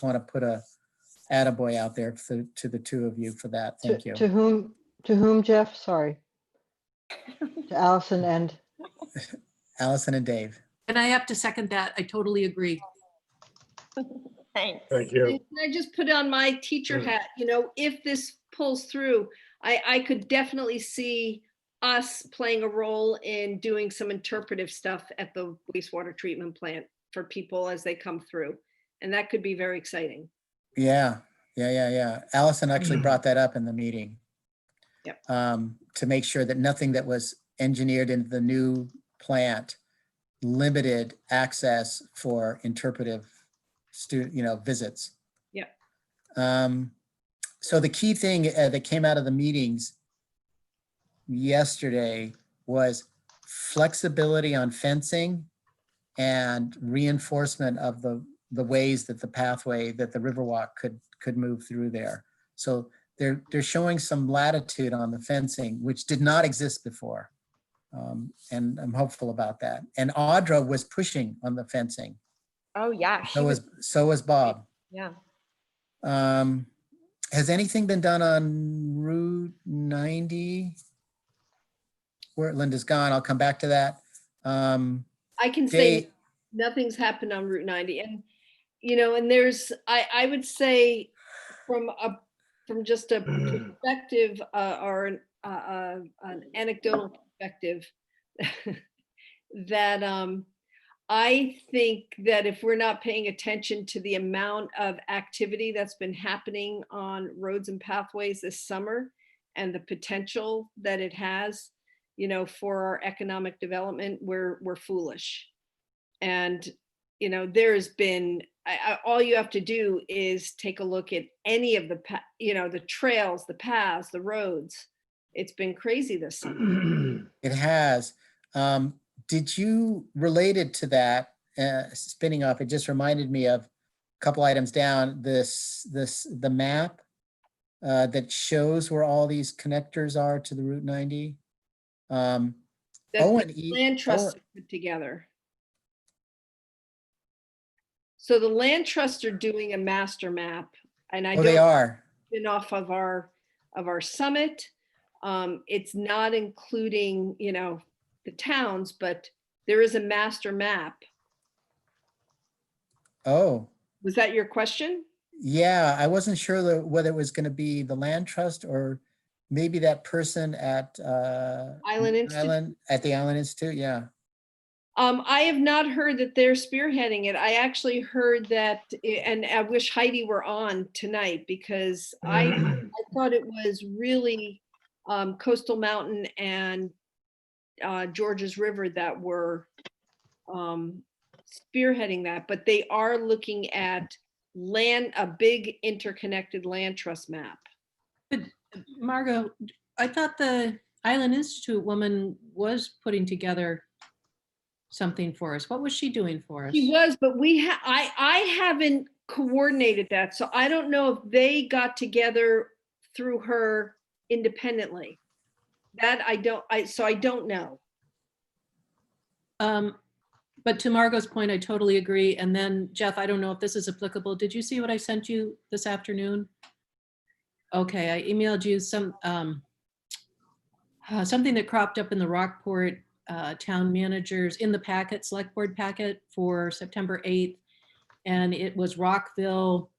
want to put a attaboy out there to the two of you for that. Thank you.
to whom, Jeff? Sorry. To Allison and,
Allison and Dave.
And I have to second that. I totally agree.
Thanks.
Thank you.
And I just put on my teacher
Mm.
hat, if this pulls through, I could definitely see us playing a role in doing some interpretive stuff at the wastewater treatment plant for people as they come through. And that could be very exciting.
Yeah. Allison actually brought that up in the meeting.
Yep.
To make sure that nothing that was engineered into the new plant limited access for interpretive visits.
Yep.
So the key thing that came out of the meetings yesterday was flexibility on fencing and reinforcement of the ways that the pathway, that the Riverwalk could move through there. So they're showing some latitude on the fencing, which did not exist before. And I'm hopeful about that. And Audra was pushing on the fencing.
Oh, yeah. She was,
So was Bob.
yeah.
Has anything been done on Route 90? Where Linda's gone, I'll come back to that.
I can say
Dave,
nothing's happened on Route 90. And, and there's, I would say from just a perspective or an anecdotal perspective, that I think that if we're not paying attention to the amount of activity that's been happening on roads and pathways this summer and the potential that it has, for our economic development, we're foolish. And, there has been, all you have to do is take a look at any of the trails, the paths, the roads. It's been crazy this summer.
it has. Did you, related to that, spinning off, it just reminded me of a couple items down, the map that shows where all these connectors are to the Route 90.
That the land trust put together. So the land trusts are doing a master map, and I
Oh, they
don't
are.
spin off of our summit. It's not including, the towns, but there is a master map.
Oh,
Was that your question?
yeah. I wasn't sure whether it was going to be the land trust or maybe that person at
Island Institute?
at the Island Institute. Yeah.
I have not heard that they're spearheading it. I actually heard that, and I wish Heidi were on tonight because I thought it was really Coastal Mountain and Georges River that were spearheading that, but they are looking at a big interconnected land trust map.
But Margot, I thought the Island Institute woman was putting together something for us. What was she doing for us?
She was, but I haven't coordinated that, so I don't know if they got together through her independently. That I don't know.
But to Margot's point, I totally agree. And then Jeff, I don't know if this is applicable. Did you see what I sent you this afternoon? Okay, I emailed you something that cropped up in the Rockport town managers in the packet, select board packet for September 8th. And it was Rockville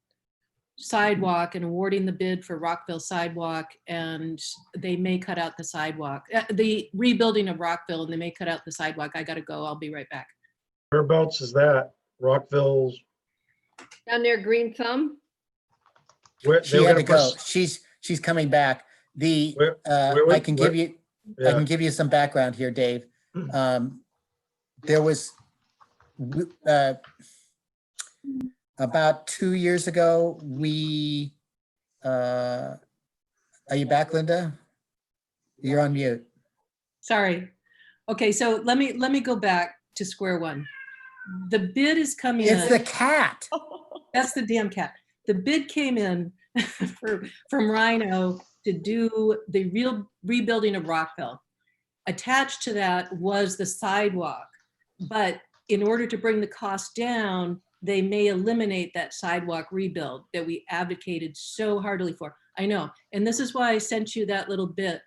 sidewalk and awarding the bid for Rockville sidewalk. And they may cut out the sidewalk, the rebuilding of Rockville, and they may cut out the sidewalk. I gotta go. I'll be right back.
Whereabouts is that? Rockville's?
Down there, Green Thumb.
Where,
She had to go. She's coming back.
Where-
I can give you I
Yeah.
can give you some background here, Dave. There was about 2 years ago, are you back, Linda? You're on mute.
Sorry. Okay, so let me go back to square one. The bid is coming in.
It's the cat.
That's the damn cat. The bid came in from Rhino to do the rebuilding of Rockville. Attached to that was the sidewalk. But in order to bring the cost down, they may eliminate that sidewalk rebuild that we advocated so heartily for. I know. And this is why I sent you that little bit.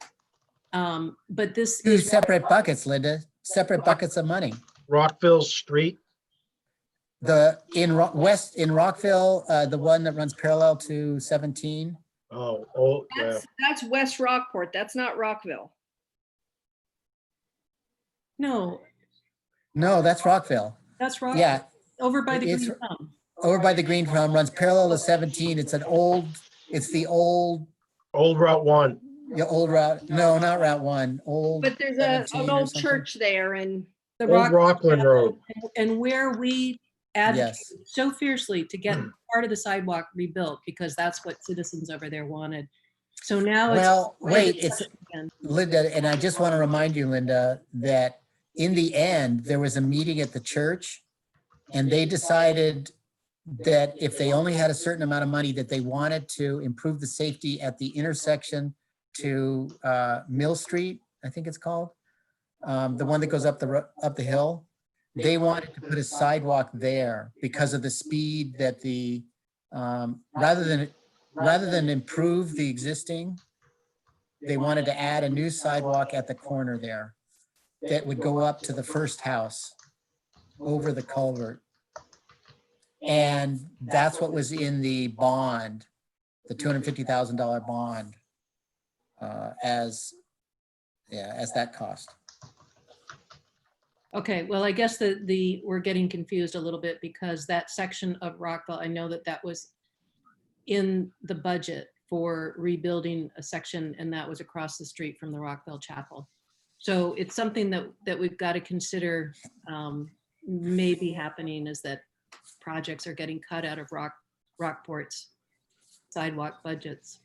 But this
Two
is
separate buckets, Linda, separate buckets of money.
Rockville Street.
In Rockville, the one that runs parallel to 17.
Oh, yeah.
That's West Rockport. That's not Rockville.
No,
No, that's Rockville.
that's right.
Yeah,
Over by the
it's-
Green Thumb.
over by the Green Farm, runs parallel to 17. It's the old
Old Route 1.
route. No, not Route 1. Old.
But there's
17
an
or
old
something.
church there and
The
Old
Rock
Rockland Road.
and where we advocated
Yes.
so fiercely to get part of the sidewalk rebuilt because that's what citizens over there wanted. So now it's.
Well, wait, it's
again.
Linda, and I just want to remind you, Linda, that in the end, there was a meeting at the church and they decided that if they only had a certain amount of money, that they wanted to improve the safety at the intersection to Mill Street, I think it's called, the one that goes up the hill. They wanted to put a sidewalk there because of the speed that rather than improve the existing, they wanted to add a new sidewalk at the corner there that would go up to the first house over the culvert. And that's what was in the bond, the $250,000 bond, as that cost.
Okay, well, I guess we're getting confused a little bit because that section of Rockville, I know that was in the budget for rebuilding a section and that was across the street from the Rockville Chapel. So it's something that we've got to consider maybe happening is that projects are getting cut out of Rockport's sidewalk budgets.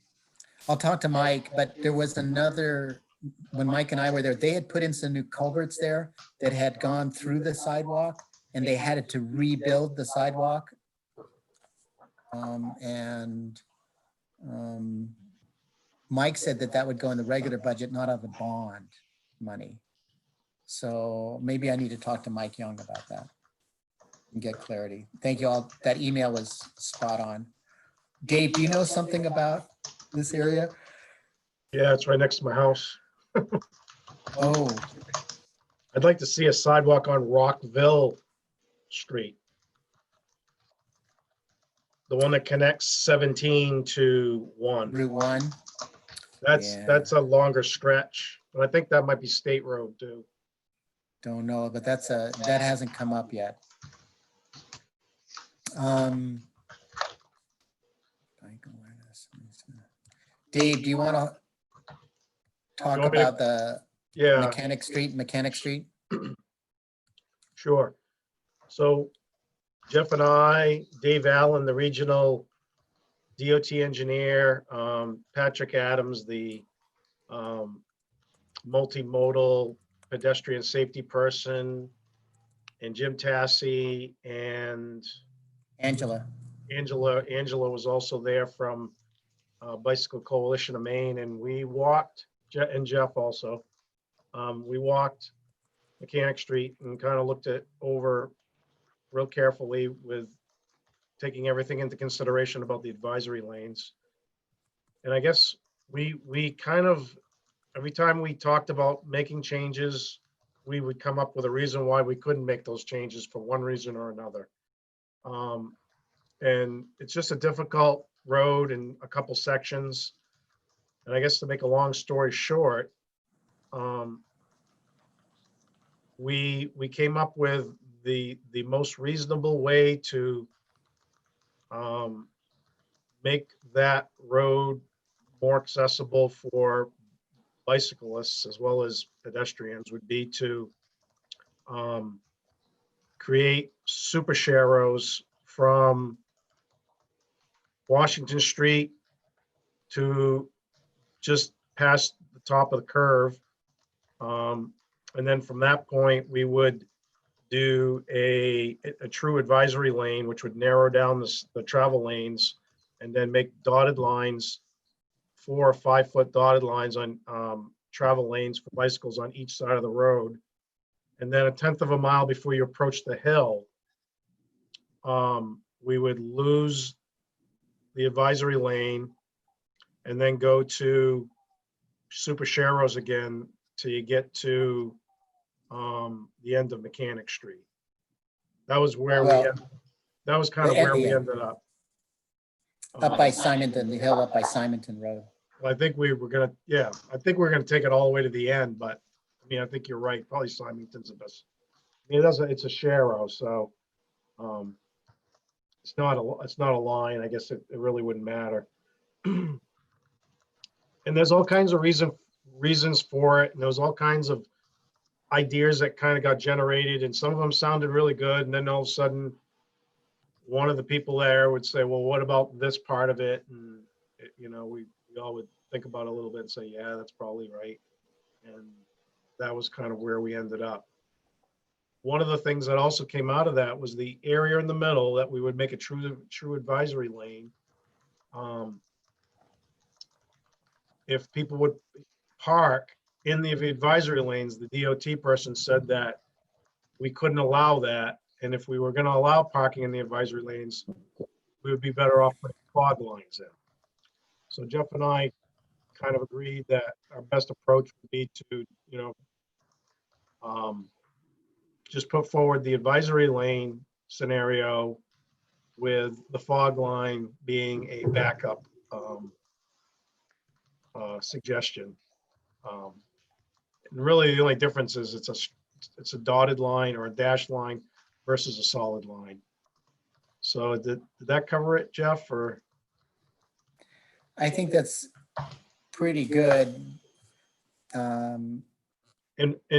I'll talk to Mike, but there was another, when Mike and I were there, they had put in some new culverts there that had gone through the sidewalk and they had to rebuild the sidewalk. Mike said that would go in the regular budget, not on the bond money. So maybe I need to talk to Mike Young about that and get clarity. Thank you all. That email was spot on. Dave, do you know something about this area?
Yeah, it's right next to my house.
Oh,
I'd like to see a sidewalk on Rockville Street. The one that connects 17 to 1.
Route 1. Yeah.
That's a longer stretch. And I think that might be State Road too.
Don't know, but that hasn't come up yet. Dave, do you want to talk
You want me to-
about the
Yeah.
Mechanic Street?
Sure. So Jeff and I, Dave Allen, the regional DOT engineer, Patrick Adams, the multimodal pedestrian safety person, and Jim Tassi and
Angela.
Angela was also there from Bicycle Coalition of Maine, and we walked, and Jeff also, we walked Mechanic Street and kind of looked it over real carefully with taking everything into consideration about the advisory lanes. And I guess we kind of, every time we talked about making changes, we would come up with a reason why we couldn't make those changes for one reason or another. And it's just a difficult road in a couple sections. And I guess to make a long story short, we came up with the most reasonable way to make that road more accessible for bicyclists as well as pedestrians would be to create super sharrows from Washington Street to just past the top of the curve. And then from that point, we would do a true advisory lane, which would narrow down the travel lanes and then make dotted lines, 4 or 5 foot dotted lines on travel lanes for bicycles on each side of the road. And then 1/10 of a mile before you approach the hill, we would lose the advisory lane and then go to super sharrows again till you get to the end of Mechanic Street. That was where we,
Well,
that was kind of
the-
where we
yeah.
ended up.
Up by Simonton, the hill up by Simonton Road.
I think we were gonna, yeah, I think we're gonna take it all the way to the end, but I mean, I think you're right. Probably Simonton's the best. I mean, it's a Sharrow, so it's not a line. I guess it really wouldn't matter. And there's all kinds of reasons for it, and there's all kinds of ideas that kind of got generated, and some of them sounded really good, and then all of a sudden, one of the people there would say, well, what about this part of it? And we all would think about it a little bit and say, yeah, that's probably right. And that was kind of where we ended up. One of the things that also came out of that was the area in the middle that we would make a true advisory lane. If people would park in the advisory lanes, the DOT person said that we couldn't allow that. And if we were going to allow parking in the advisory lanes, we would be better off putting fog lines in. So Jeff and I kind of agreed that our best approach would be to, just put forward the advisory lane scenario with the fog line being a backup suggestion. And really the only difference is it's a dotted line or a dashed line versus a solid line. So did that cover it, Jeff, or?
I think that's pretty good.
And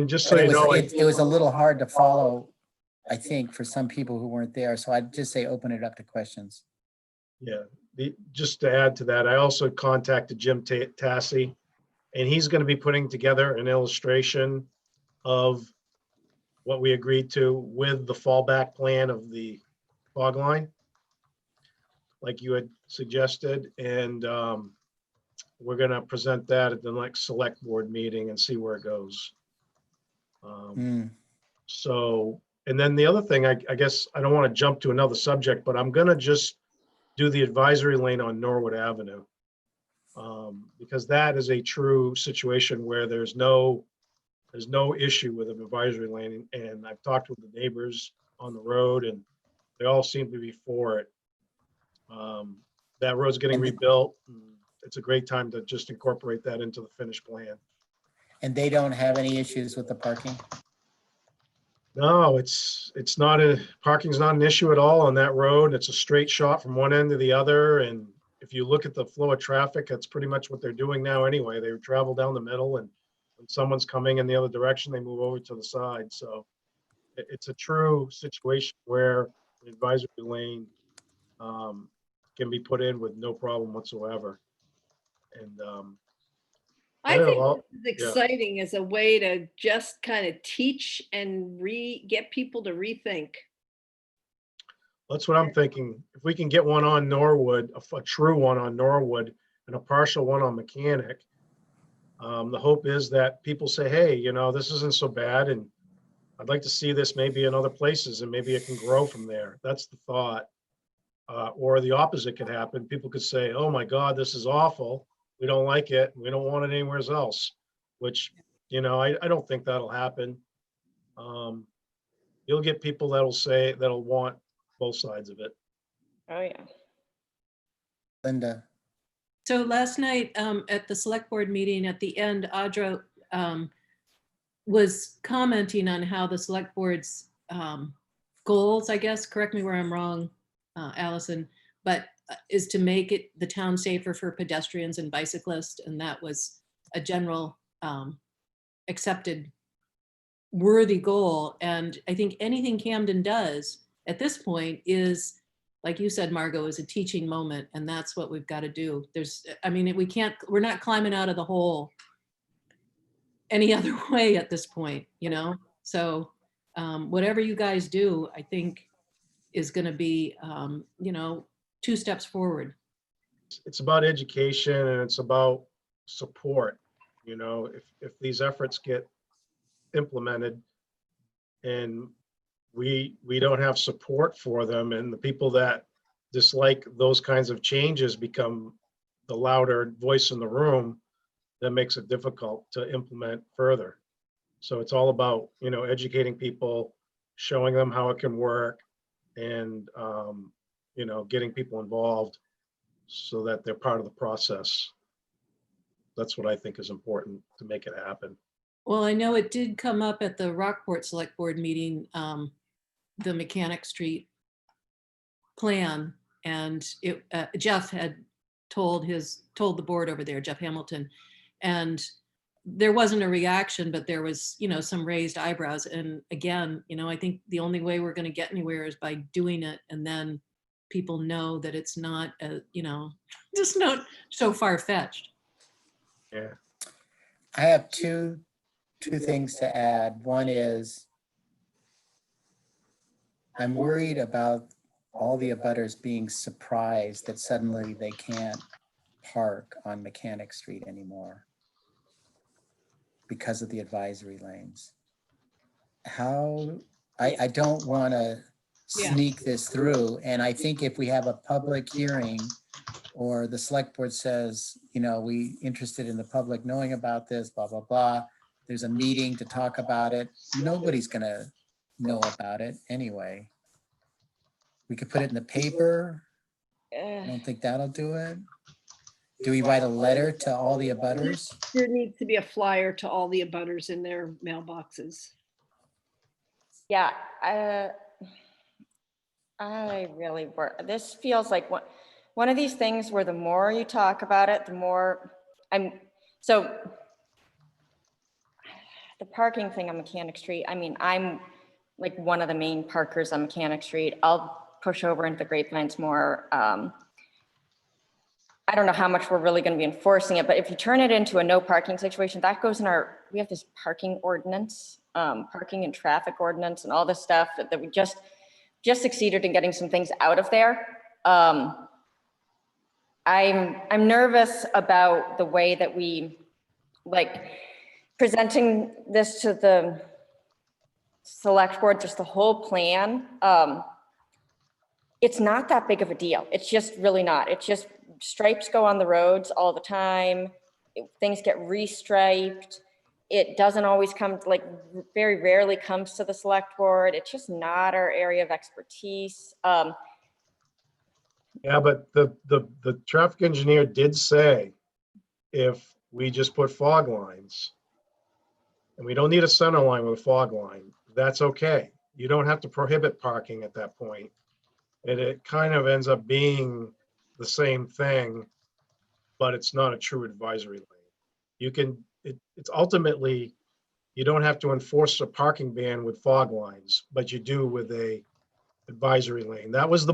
just so
But
you know,
it was a little hard to follow, I think, for some people who weren't there. So I'd just say open it up to questions.
yeah, just to add to that, I also contacted Jim Tassi, and he's going to be putting together an illustration of what we agreed to with the fallback plan of the fog line, like you had suggested. And we're going to present that at the next select board meeting and see where it goes. So, and then the other thing, I guess I don't want to jump to another subject, but I'm going to just do the advisory lane on Norwood Avenue. Because that is a true situation where there's no issue with an advisory lane. And I've talked with the neighbors on the road and they all seem to be for it. That road's getting rebuilt. It's a great time to just incorporate that into the finished plan.
And they don't have any issues with the parking?
No, it's not parking's not an issue at all on that road. It's a straight shot from one end to the other. And if you look at the flow of traffic, that's pretty much what they're doing now anyway. They travel down the middle, and when someone's coming in the other direction, they move over to the side. So it's a true situation where the advisory lane can be put in with no problem whatsoever. And
I
yeah,
think
well,
this is exciting as a way to just kind of teach and get people to rethink.
that's what I'm thinking. If we can get one on Norwood, a true one on Norwood and a partial one on Mechanic, the hope is that people say, hey, this isn't so bad. And I'd like to see this maybe in other places and maybe it can grow from there. That's the thought. Or the opposite could happen. People could say, oh my God, this is awful. We don't like it. We don't want it anywhere else, which, I don't think that'll happen. You'll get people that'll want both sides of it.
Oh, yeah.
Linda?
So last night at the select board meeting, at the end, Audra was commenting on how the select board's goals, I guess, correct me where I'm wrong, Allison, but is to make the town safer for pedestrians and bicyclists. And that was a general accepted worthy goal. And I think anything Camden does at this point is, like you said, Margot, is a teaching moment. And that's what we've got to do. We're not climbing out of the hole any other way at this point, So whatever you guys do, I think is going to be, 2 steps forward.
It's about education and it's about support. If these efforts get implemented and we don't have support for them, and the people that dislike those kinds of changes become the louder voice in the room, that makes it difficult to implement further. So it's all about, you know, educating people, showing them how it can work, and, you know, getting people involved so that they're part of the process. That's what I think is important to make it happen.
Well, I know it did come up at the Rockport Select Board meeting, the Mechanic Street plan, and Jeff had told the board over there, Jeff Hamilton, and there wasn't a reaction, but there was, you know, some raised eyebrows. And again, you know, I think the only way we're going to get anywhere is by doing it, and then people know that it's not, you know, just not so far-fetched.
Yeah.
I have two things to add. One is I'm worried about all the abutters being surprised that suddenly they can't park on Mechanic Street anymore because of the advisory lanes. I don't want to
Yeah.
sneak this through. And I think if we have a public hearing or the select board says, you know, we interested in the public knowing about this, blah, blah, blah. There's a meeting to talk about it. Nobody's gonna know about it anyway. We could put it in the paper. I don't think that'll do it. Do we write a letter to all the abutters?
There needs to be a flyer to all the abutters in their mailboxes.
Yeah, I really work. This feels like one of these things where the more you talk about it, the more so the parking thing on Mechanic Street. I mean, I'm like one of the main parkers on Mechanic Street. I'll push over into the Grapevines more. I don't know how much we're really going to be enforcing it, but if you turn it into a no parking situation, that goes in we have this parking ordinance, parking and traffic ordinance and all this stuff that we just succeeded in getting some things out of there. I'm nervous about the way that we like presenting this to the select board, just the whole plan. It's not that big of a deal. It's just really not. It's just stripes go on the roads all the time. Things get restriped. It doesn't always come, like very rarely comes to the select board. It's just not our area of expertise.
Yeah, but the traffic engineer did say if we just put fog lines, and we don't need a center line with a fog line, that's okay. You don't have to prohibit parking at that point. And it kind of ends up being the same thing, but it's not a true advisory lane. You can, it's ultimately, you don't have to enforce a parking ban with fog lines, but you do with a advisory lane. That was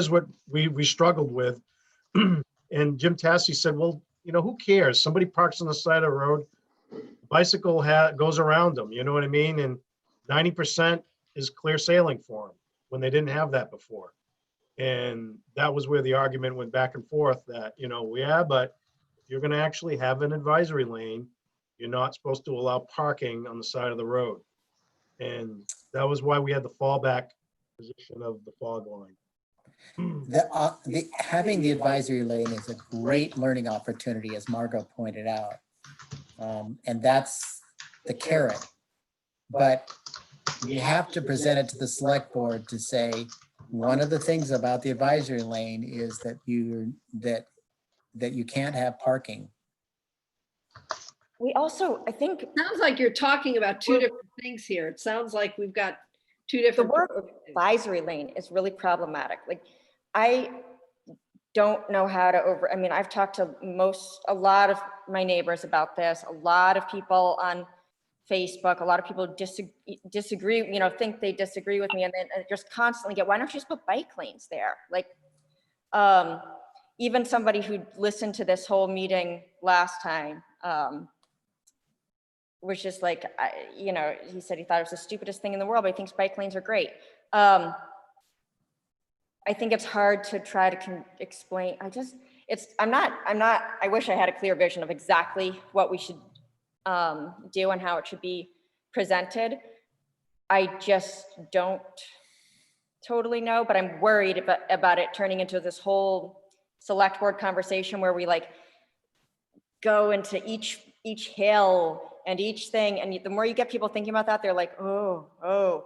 what we struggled with. And Jim Tassi said, well, you know, who cares? Somebody parks on the side of the road, bicycle goes around them, you know what I mean? And 90% is clear sailing for them when they didn't have that before. And that was where the argument went back and forth that, you know, yeah, but if you're going to actually have an advisory lane, you're not supposed to allow parking on the side of the road. And that was why we had the fallback position of the fog line.
Having the advisory lane is a great learning opportunity, as Margot pointed out. And that's the carrot. But you have to present it to the select board to say, one of the things about the advisory lane is that you can't have parking.
We also, I think
Sounds like you're talking about two different things here. It sounds like we've got two
the
different.
word
perspectives.
advisory lane is really problematic. Like, I don't know how to I mean, I've talked to a lot of my neighbors about this, a lot of people on Facebook, a lot of people disagree, you know, think they disagree with me, and then just constantly why don't you just put bike lanes there? Like, even somebody who listened to this whole meeting last time, was just like, you know, he said he thought it was the stupidest thing in the world, but he thinks bike lanes are great. I think it's hard to try to explain. I wish I had a clear vision of exactly what we should do and how it should be presented. I just don't totally know, but I'm worried about it turning into this whole select board conversation where we like go into each hill And each thing, and the more you get people thinking about that, they're like, oh,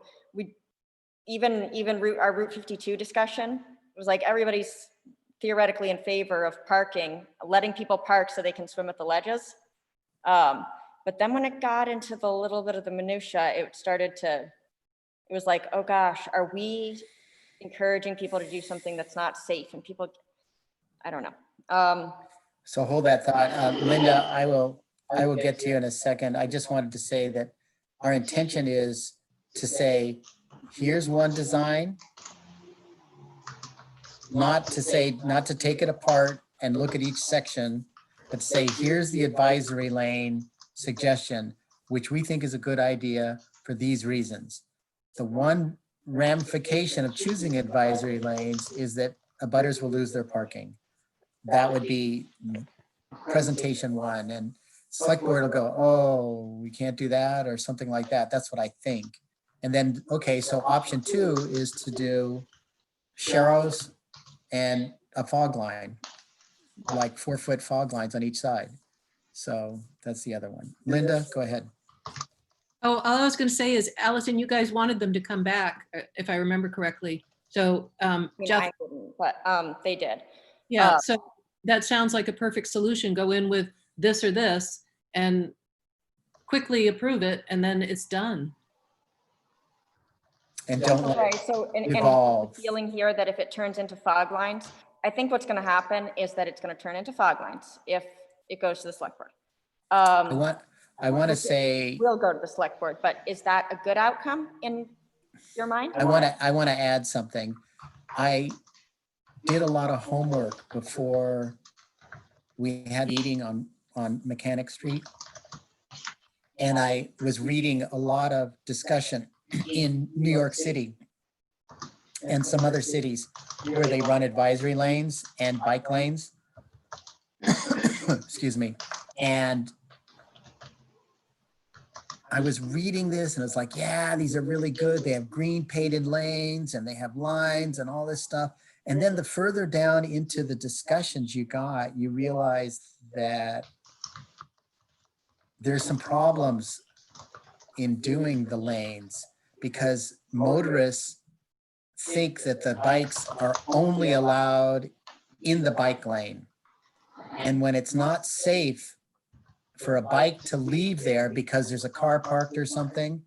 even our Route 52 discussion, it was like everybody's theoretically in favor of parking, letting people park so they can swim at the ledges. But then when it got into the little bit of the minutia, it was like, oh gosh, are we encouraging people to do something that's not safe? And people, I don't know.
So hold that thought. Linda, I will get to you in a second. I just wanted to say that our intention is to say, here's one design, not to take it apart and look at each section, but to say, here's the advisory lane suggestion, which we think is a good idea for these reasons. The one ramification of choosing advisory lanes is that abutters will lose their parking. That would be presentation one, and select board will go, oh, we can't do that, or something like that. That's what I think. And then, okay, so option two is to do sharrows and a fog line, like 4-foot fog lines on each side. So that's the other one. Linda, go ahead.
Oh, all I was going to say is, Allison, you guys wanted them to come back, if I remember correctly. So,
I mean,
Jeff,
I didn't, but they did.
yeah, so that sounds like a perfect solution. Go in with this or this and quickly approve it, and then it's done.
And don't let
Okay,
it
so, and
evolve.
the feeling here that if it turns into fog lines, I think what's gonna happen is that it's gonna turn into fog lines if it goes to the select board.
I want to say,
We'll go to the select board, but is that a good outcome in your mind?
I want to add something. I did a lot of homework before we had a meeting on Mechanic Street. And I was reading a lot of discussion in New York City and some other cities where they run advisory lanes and bike lanes. Excuse me. And I was reading this and it's like, yeah, these are really good. They have green painted lanes and they have lines and all this stuff. And then the further down into the discussions you got, you realize that there's some problems in doing the lanes because motorists think that the bikes are only allowed in the bike lane. And when it's not safe for a bike to leave there because there's a car parked or something,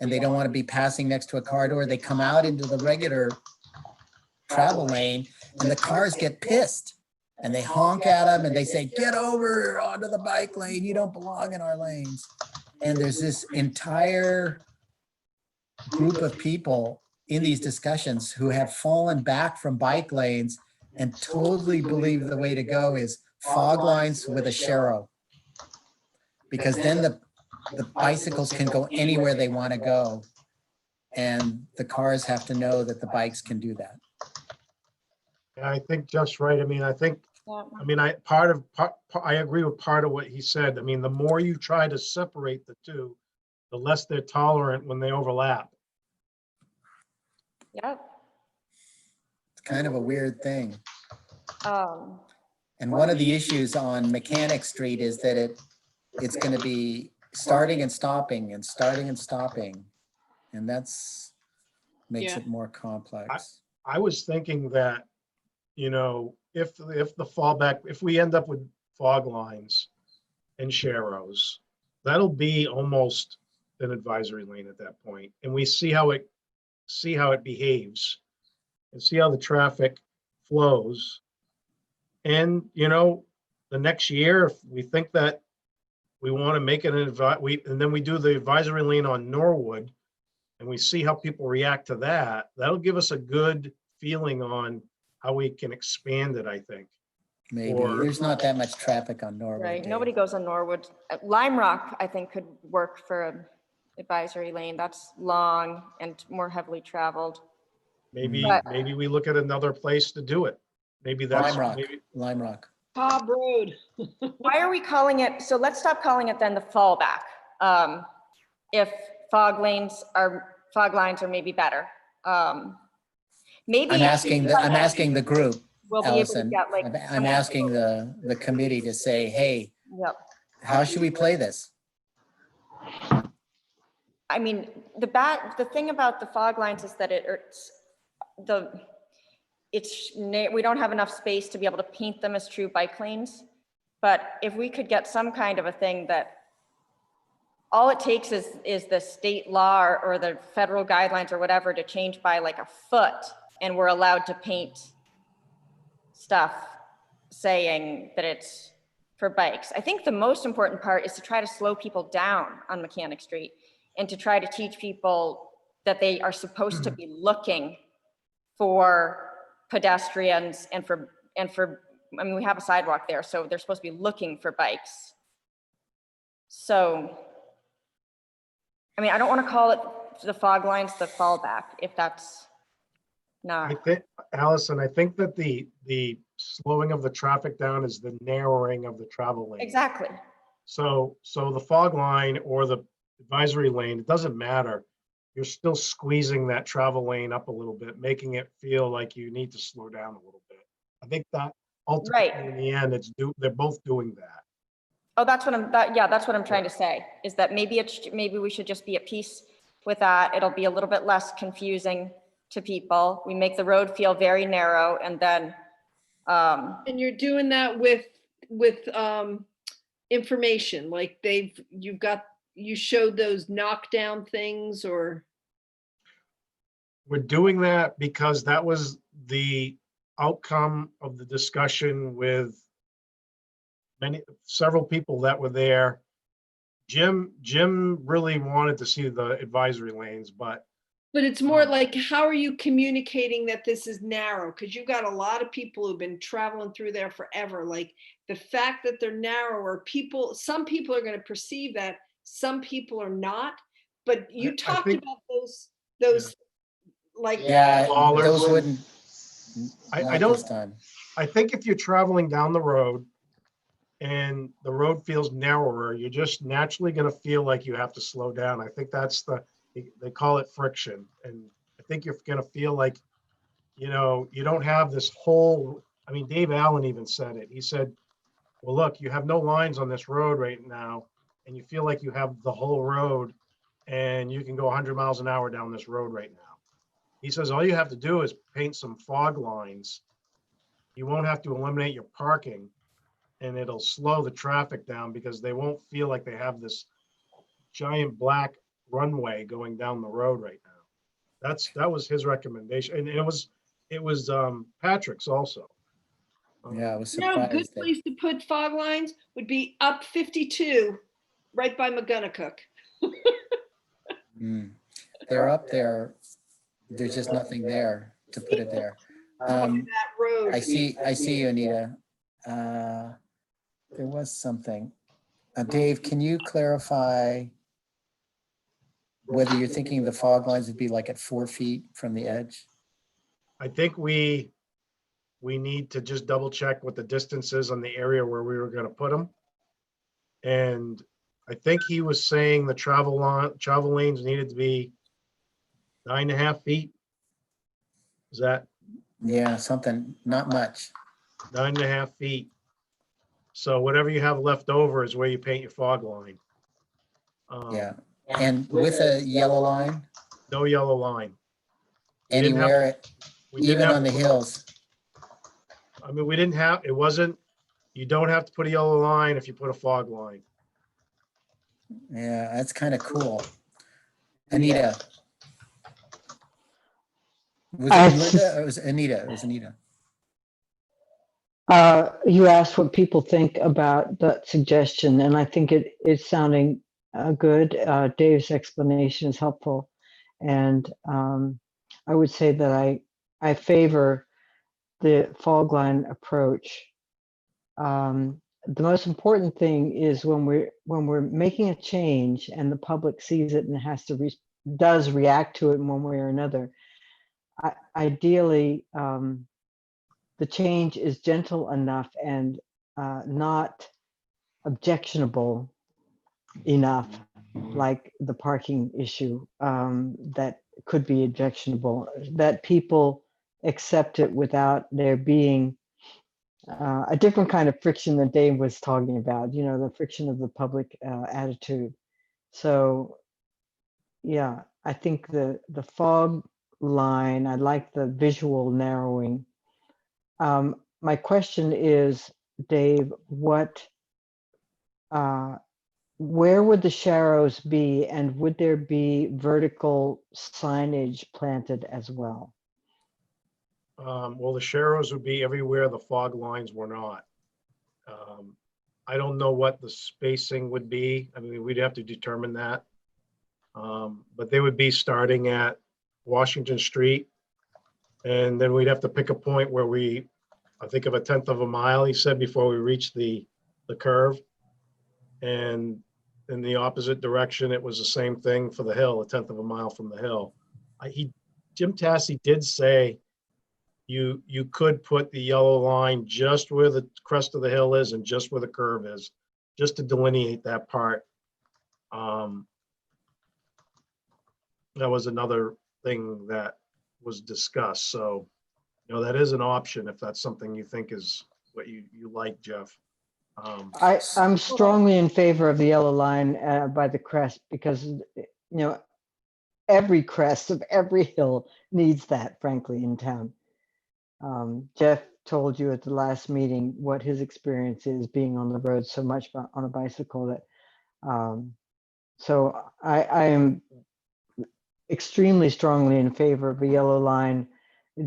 and they don't want to be passing next to a car door, they come out into the regular travel lane and the cars get pissed and they honk at them and they say, get over onto the bike lane. You don't belong in our lanes. And there's this entire group of people in these discussions who have fallen back from bike lanes and totally believe the way to go is fog lines with a sharrow. Because then the bicycles can go anywhere they want to go. And the cars have to know that the bikes can do that.
Yeah, I think Jeff's right. I mean, I think,
Yeah.
I mean, I agree with part of what he said. I mean, the more you try to separate the two, the less they're tolerant when they overlap.
Yep.
It's kind of a weird thing.
Um,
And one of the issues on Mechanic Street is that it's going to be starting and stopping and starting and stopping. And that's makes
Yeah.
it more complex.
I was thinking that, you know, if the fallback, if we end up with fog lines and sharrows, that'll be almost an advisory lane at that point. And we see how it behaves and see how the traffic flows. And, you know, the next year, if we think that we want to make it and then we do the advisory lane on Norwood and we see how people react to that, that'll give us a good feeling on how we can expand it, I think.
Maybe
or-
there's not that much traffic on Norwood.
right,
Dave.
nobody goes on Norwood. Lime Rock, I think, could work for an advisory lane. That's long and more heavily traveled.
Maybe,
But-
maybe we look at another place to do it. Maybe that's,
Lime Rock.
maybe,
Lime Rock.
Cobb Road.
Why are we calling it, so let's stop calling it then the fallback. If fog lines are maybe better. Maybe.
I'm asking the group,
We'll be able to
Allison.
get like.
I'm asking the committee to say, hey,
Yep.
how should we play this?
I mean, the thing about the fog lines is that we don't have enough space to be able to paint them as true bike lanes. But if we could get some kind of a thing that all it takes is the state law or the federal guidelines or whatever to change by like a foot, and we're allowed to paint stuff saying that it's for bikes. I think the most important part is to try to slow people down on Mechanic Street and to try to teach people that they are supposed to be looking for pedestrians and for, I mean, we have a sidewalk there, so they're supposed to be looking for bikes. So, I mean, I don't want to call it the fog lines, the fallback, if that's
I
not.
think, Allison, I think that the slowing of the traffic down is the narrowing of the travel lane.
Exactly.
So the fog line or the advisory lane, it doesn't matter. You're still squeezing that travel lane up a little bit, making it feel like you need to slow down a little bit. I think that ultimately
Right.
in the end, they're both doing that.
Oh, that's what that's what I'm trying to say, is that maybe we should just be at peace with that. It'll be a little bit less confusing to people. We make the road feel very narrow, and then,
And you're doing that with information, like you showed those knockdown things, or
We're doing that because that was the outcome of the discussion with several people that were there. Jim really wanted to see the advisory lanes, but
it's more like, how are you communicating that this is narrow? Because you've got a lot of people who've been traveling through there forever. Like the fact that they're narrower, some people are going to perceive that, some people are not. But you
I
talked
think-
about those like.
Yeah,
Dollars.
those wouldn't.
I
not
don't-
this time.
I think if you're traveling down the road and the road feels narrower, you're just naturally going to feel like you have to slow down. I think that's they call it friction. And I think you're going to feel like, you don't have this whole, I mean, Dave Allen even said it. He said, well, look, you have no lines on this road right now, and you feel like you have the whole road and you can go 100 miles an hour down this road right now. He says, all you have to do is paint some fog lines. You won't have to eliminate your parking, and it'll slow the traffic down because they won't feel like they have this giant black runway going down the road right now. That was his recommendation, and it was Patrick's also.
Yeah, I was
A good
surprised. that-
place to put fog lines would be up 52, right by McGonagall.
Mm. They're up there. There's just nothing there to put it there.
That road.
I see you, Anita. There was something. Dave, can you clarify whether you're thinking the fog lines would be like at 4 feet from the edge?
I think we need to just double check what the distance is on the area where we were going to put them. And I think he was saying the travel lanes needed to be 9.5 feet. Is that
Yeah, something, not much.
9.5 feet? So whatever you have left over is where you paint your fog line.
Yeah. And with a yellow line
No yellow line. We didn't have-
anywhere,
We didn't
even
have
on the
to-
hills.
I mean, you don't have to put a yellow line if you put a fog line.
Yeah, that's kind of cool. Anita. Was
I
it
sus-
Linda or was it Anita? It was Anita.
You asked what people think about that suggestion, and I think it's sounding good. Dave's explanation is helpful. And I would say that I favor the fog line approach. The most important thing is when we're making a change and the public sees it and does react to it in one way or another. Ideally, the change is gentle enough and not objectionable enough, like the parking issue that could be objectionable, that people accept it without there being a different kind of friction that Dave was talking about, the friction of the public attitude. So, yeah, I think the fog line, I like the visual narrowing. My question is, Dave, where would the sharrows be, and would there be vertical signage planted as well?
Well, the sharrows would be everywhere the fog lines were not. I don't know what the spacing would be. I mean, we'd have to determine that. But they would be starting at Washington Street. And then we'd have to pick a point where I think of a 1/10 of a mile, he said, before we reach the curve. And in the opposite direction, it was the same thing for the hill, a 1/10 of a mile from the hill. Jim Tassi did say you could put the yellow line just where the crest of the hill is and just where the curve is, just to delineate that part. That was another thing that was discussed. So, that is an option if that's something you think is what you like, Jeff.
I'm strongly in favor of the yellow line by the crest, because, every crest of every hill needs that, frankly, in town. Jeff told you at the last meeting what his experience is being on the road so much on a bicycle that, so I am extremely strongly in favor of a yellow line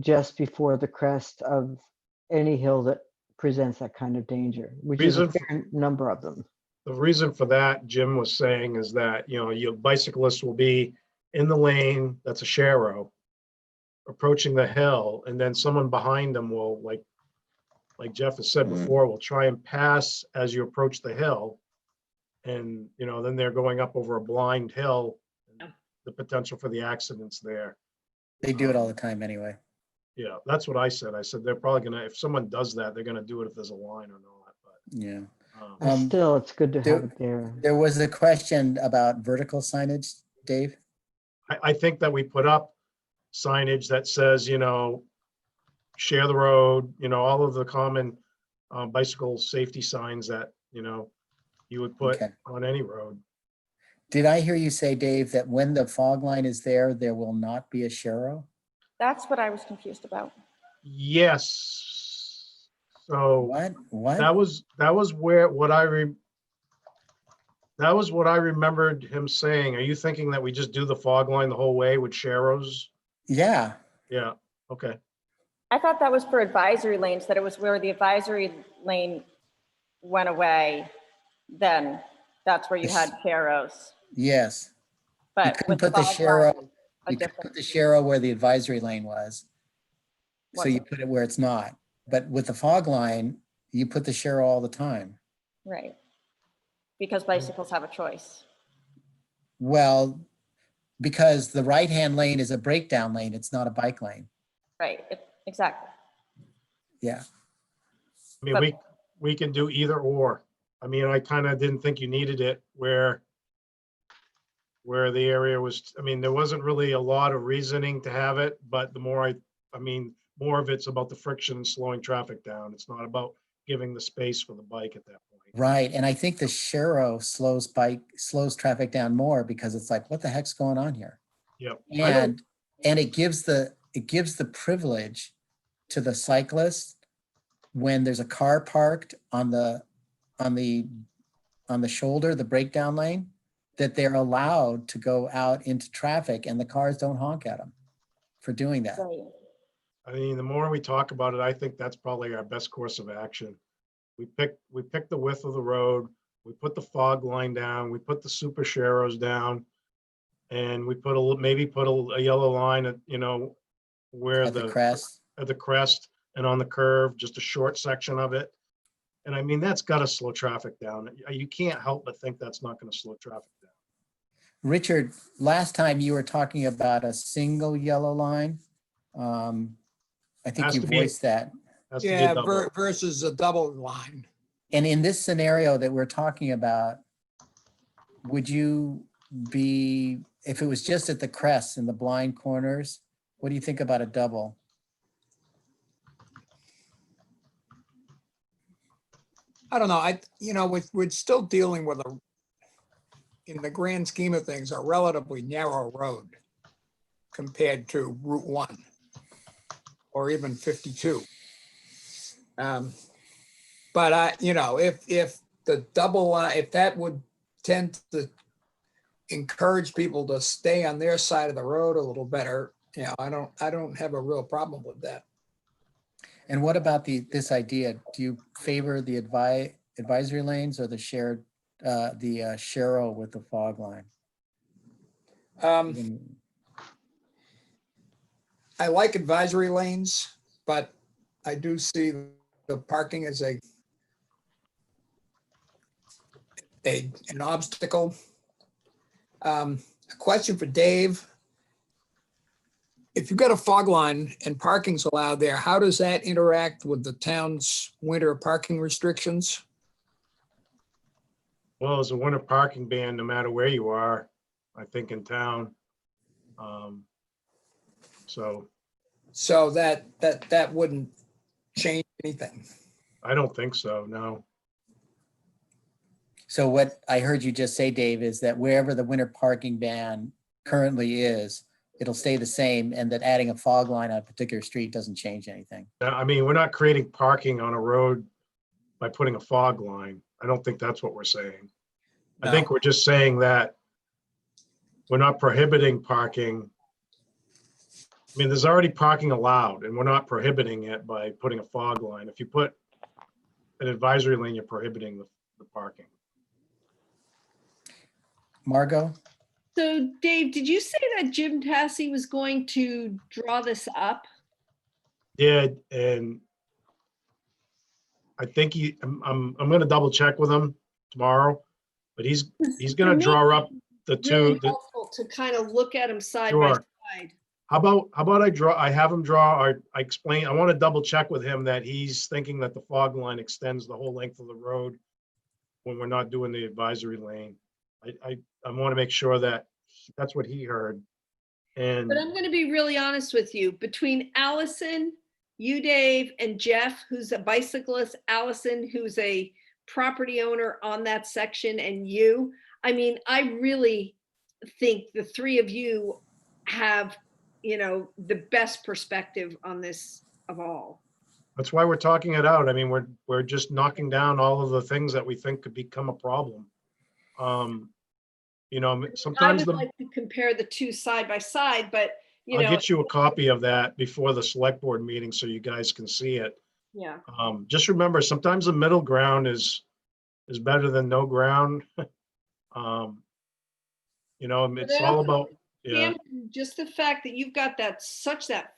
just before the crest of any hill that presents that kind of danger, which is a fair number of them.
The reason for that, Jim was saying, is that, your bicyclists will be in the lane that's a sharrow, approaching the hill, and then someone behind them will, like Jeff has said before, will try and pass as you approach the hill. And, then they're going up over a blind hill, the potential for the accidents there.
They do it all the time anyway.
Yeah, that's what I said. I said, they're probably gonna, if someone does that, they're gonna do it if there's a line or not, but.
Yeah.
But still, it's good to have it there.
There was a question about vertical signage, Dave.
I think that we put up signage that says, share the road, all of the common bicycle safety signs that, you would put
Okay.
on any road.
Did I hear you say, Dave, that when the fog line is there, there will not be a sharrow?
That's what I was confused about.
Yes. So
What?
that was what I remembered him saying. Are you thinking that we just do the fog line the whole way with sharrows?
Yeah.
Yeah, okay.
I thought that was for advisory lanes, that it was where the advisory lane went away, then that's where you had sharrows.
Yes. You
But
couldn't
with
put the
fog
sharrow,
line,
you could put the sharrow where the advisory lane was. So you put it where it's not. But with the fog line, you put the sharrow all the time.
Right. Because bicycles have a choice.
Well, because the right-hand lane is a breakdown lane, it's not a bike lane.
Right, exactly.
Yeah.
I mean, we can do either or. I mean, I kind of didn't think you needed it where the area was, I mean, there wasn't really a lot of reasoning to have it, but the more more of it's about the friction and slowing traffic down. It's not about giving the space for the bike at that point.
Right. And I think the sharrow slows traffic down more, because it's like, what the heck's going on here?
Yep.
And it gives the privilege to the cyclist when there's a car parked on the shoulder, the breakdown lane, that they're allowed to go out into traffic and the cars don't honk at them for doing that.
Right.
I mean, the more we talk about it, I think that's probably our best course of action. We pick the width of the road, we put the fog line down, we put the super sharrows down, and we maybe put a yellow line at, where
At the crest.
at the crest and on the curve, just a short section of it. And I mean, that's got to slow traffic down. You can't help but think that's not going to slow traffic down.
Richard, last time you were talking about a single yellow line. I think
Has
you
to be-
voiced that.
Has to be a
Yeah,
double.
versus a double line.
And in this scenario that we're talking about, would you be, if it was just at the crests and the blind corners, what do you think about a double?
I don't know. We're still dealing with in the grand scheme of things, a relatively narrow road compared to Route 1 or even 52. But if the double line, if that would tend to encourage people to stay on their side of the road a little better, I don't have a real problem with that.
And what about this idea? Do you favor the advisory lanes or the shared, the Sharrow with the fog line?
I like advisory lanes, but I do see the parking as an obstacle. A question for Dave. If you've got a fog line and parking's allowed there, how does that interact with the town's winter parking restrictions?
Well, there's a winter parking ban no matter where you are, I think, in town. So
So that wouldn't change anything.
I don't think so, no.
So what I heard you just say, Dave, is that wherever the winter parking ban currently is, it'll stay the same, and that adding a fog line on a particular street doesn't change anything.
I mean, we're not creating parking on a road by putting a fog line. I don't think that's what we're saying. I think we're just saying that we're not prohibiting parking. I mean, there's already parking allowed, and we're not prohibiting it by putting a fog line. If you put an advisory lane, you're prohibiting the parking.
Margot?
So Dave, did you say that Jim Tassi was going to draw this up?
Did, and I think I'm gonna double check with him tomorrow, but he's gonna
For me,
draw up the
Really
two.
helpful to kind of look at them side by
Sure.
side.
How about I have him draw, or I explain, I want to double check with him that he's thinking that the fog line extends the whole length of the road when we're not doing the advisory lane. I want to make sure that that's what he heard. And
But I'm going to be really honest with you. Between Allison, you, Dave, and Jeff, who's a bicyclist, Allison, who's a property owner on that section, and you, I mean, I really think the three of you have, the best perspective on this of all.
that's why we're talking it out. I mean, we're just knocking down all of the things that we think could become a problem.
I
Sometimes
would like to compare the two side by side, but,
I'll get you a copy of that before the select board meeting so you guys can see it.
yeah.
Just remember, sometimes the middle ground is better than no ground. It's all about, yeah,
And just the fact that you've got that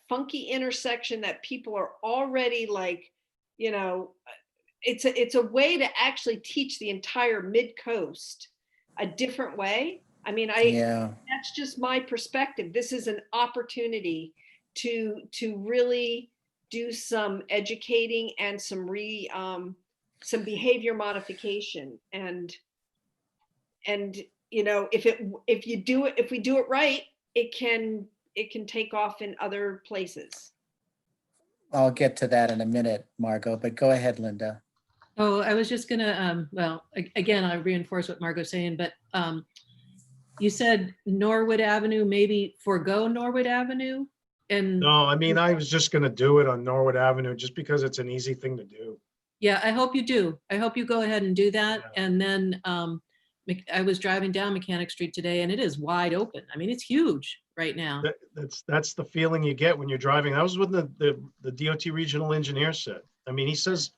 funky intersection that people are already like, it's a way to actually teach the entire mid-coast a different way. I mean,
Yeah.
that's just my perspective. This is an opportunity to really do some educating and some behavior modification. And if we do it right, it can take off in other places.
I'll get to that in a minute, Margot, but go ahead, Linda.
Oh, I was just gonna, again, I reinforce what Margot's saying, but you said Norwood Avenue, maybe forego Norwood Avenue? And
no, I mean, I was just gonna do it on Norwood Avenue just because it's an easy thing to do.
yeah, I hope you do. I hope you go ahead and do that.
Yeah.
And then I was driving down Mechanic Street today and it is wide open. I mean, it's huge right now.
That's the feeling you get when you're driving. That was what the DOT regional engineer said. I mean, he says,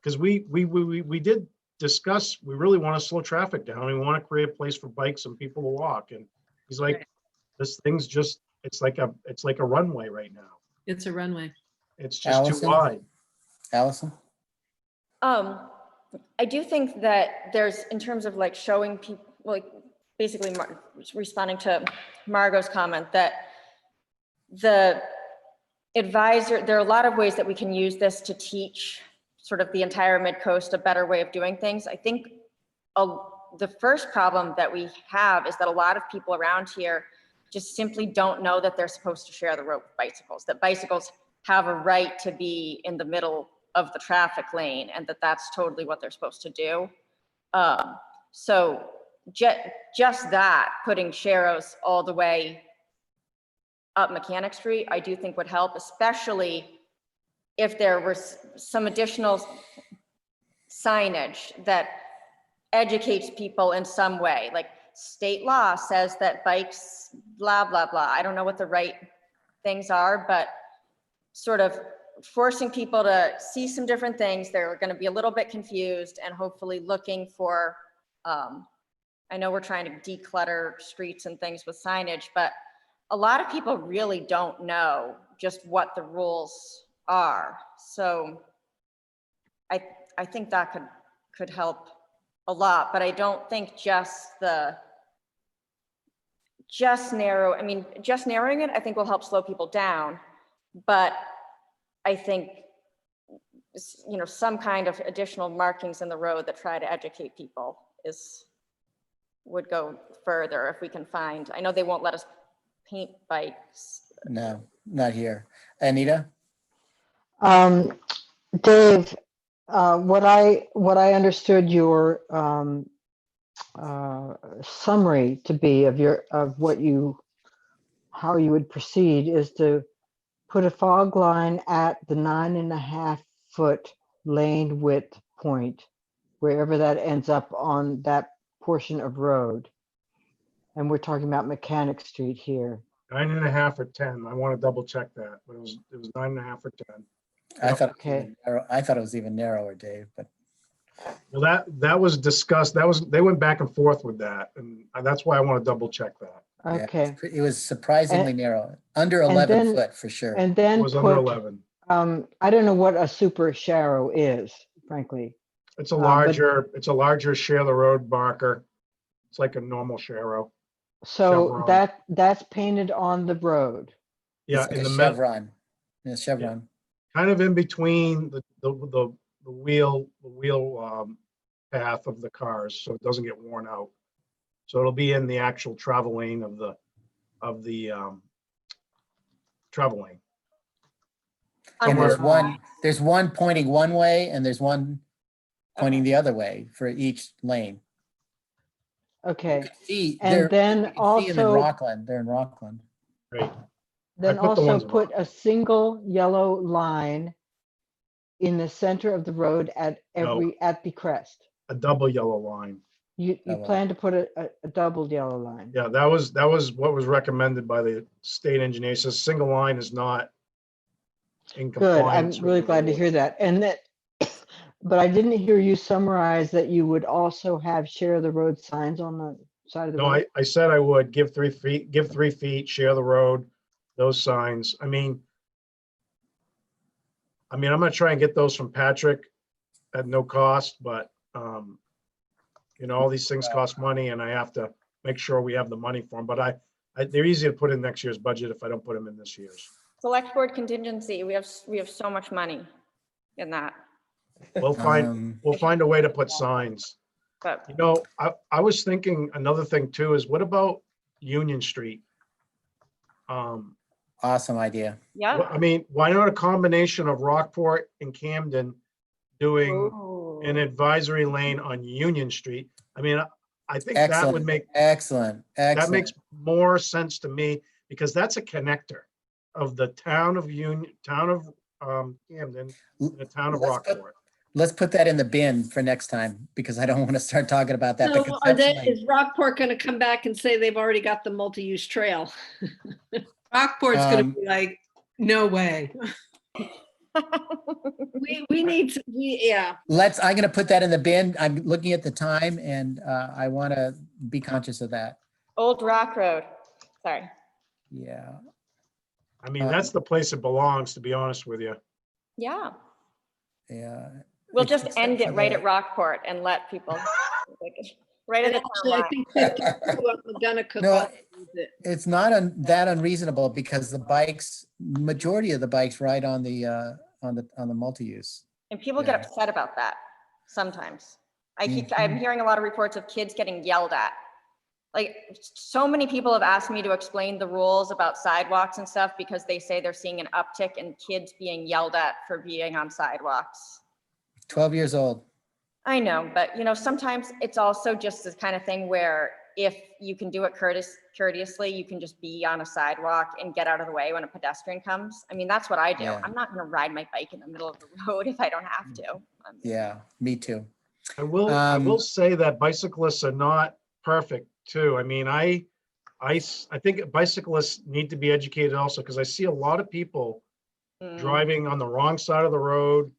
because we did discuss, we really want to slow traffic down. We want to create a place for bikes and people to walk. And he's like,
Right.
this thing's just, it's like a runway right now.
It's a runway.
It's just too
Allison?
wide.
Allison?
I do think that there's, in terms of like showing people, like basically responding to Margot's comment, that the advisor, there are a lot of ways that we can use this to teach sort of the entire mid-coast a better way of doing things. I think the first problem that we have is that a lot of people around here just simply don't know that they're supposed to share the road with bicycles, that bicycles have a right to be in the middle of the traffic lane and that that's totally what they're supposed to do. So just that, putting Sharrows all the way up Mechanic Street, I do think would help, especially if there was some additional signage that educates people in some way, like state law says that bikes, blah, blah, blah. I don't know what the right things are, but sort of forcing people to see some different things. They're going to be a little bit confused and hopefully looking for, I know we're trying to declutter streets and things with signage, but a lot of people really don't know just what the rules are. So I think that could help a lot, but I don't think just narrowing it, I think will help slow people down. But I think, you know, some kind of additional markings in the road that try to educate people would go further if we can find. I know they won't let us paint bikes.
No, not here. Anita?
Dave, what I understood your summary to be how you would proceed is to put a fog line at the 9.5-foot lane width point, wherever that ends up on that portion of road. And we're talking about Mechanic Street here.
9.5 or 10. I want to double check that, but it was 9.5 or 10.
I
Yep.
thought,
Okay.
I thought it was even narrower, Dave, but
Well, that was discussed. They went back and forth with that, and that's why I want to double check that.
yeah,
Okay.
it was surprisingly narrow, under
and
11
then-
foot for sure.
And
It
then
was under
put,
11.
I don't know what a super sharrow is, frankly.
It's a
but-
larger share the road marker. It's like a normal Sharrow.
So
Chevron.
that's painted on the road.
Yeah,
It's like
in
a
the middle,
chevron. Yeah, chevron.
kind of in between the wheel path of the cars, so it doesn't get worn out. So it'll be in the actual travel lane of the travel lane.
And
Somewhere-
there's one pointing one way and there's one pointing the other way for each lane.
Okay.
See,
And then
you can see 'em in
also-
Rockland, they're in Rockland.
Right.
Then
put the
also
ones
put
around.
a single yellow line in the center of the road at the crest.
A double yellow line.
You
Double.
plan to put a double yellow line.
Yeah, that was what was recommended by the state engineer. Says single line is not in
Good, I'm
compliance. with
really
the
glad to
rule.
hear that. And that, but I didn't hear you summarize that you would also have share the road signs on the side of the
No,
road.
I said I would give 3 feet, share the road, those signs. I mean, I'm gonna try and get those from Patrick at no cost, but, you know, all these things cost money and I have to make sure we have the money for them, but they're easy to put in next year's budget if I don't put them in this year's.
Select board contingency, we have so much money in that,
We'll find a way to put signs.
but
You know, I was thinking another thing too is what about Union Street?
Awesome idea.
yeah.
I mean, why not a combination of Rockport and Camden doing
Ooh.
an advisory lane on Union Street? I mean, I think that would
Excellent,
make,
excellent,
that
excellent.
makes more sense to me because that's a connector of the town of Camden and the town of
Let's put-
Rockport.
Let's put that in the bin for next time because I don't want to start talking about that.
So
but
is Rockport going to come back and say they've already got the multi-use trail?
Rockport's gonna
Um,
be like, no way.
We need to, yeah.
I'm going to put that in the bin. I'm looking at the time and I want to be conscious of that.
Old Rock Road, sorry.
Yeah.
I mean, that's the place it belongs, to be honest with you.
Yeah,
Yeah.
we'll
Ex-
just
except
end
for
it right
the-
at Rockport and let people, right at
And
the
actually,
town
I
line.
think that McGonagall
No,
also use it.
It's not that unreasonable because majority of the bikes ride on the multi-use.
And people get
Yeah.
upset about that sometimes. I'm
Mhm.
hearing a lot of reports of kids getting yelled at. Like, so many people have asked me to explain the rules about sidewalks and stuff because they say they're seeing an uptick in kids being yelled at for being on sidewalks.
12 years old.
I know, but you know, sometimes it's also just the kind of thing where if you can do it courteously, you can just be on a sidewalk and get out of the way when a pedestrian comes. I mean, that's what I do.
Yeah.
I'm not gonna ride my bike in the middle of the road if I don't have to.
Yeah, me too.
I will
Um,
say that bicyclists are not perfect too. I mean, I think bicyclists need to be educated also, because I see a lot of people
Mm,
driving on the wrong side of the road,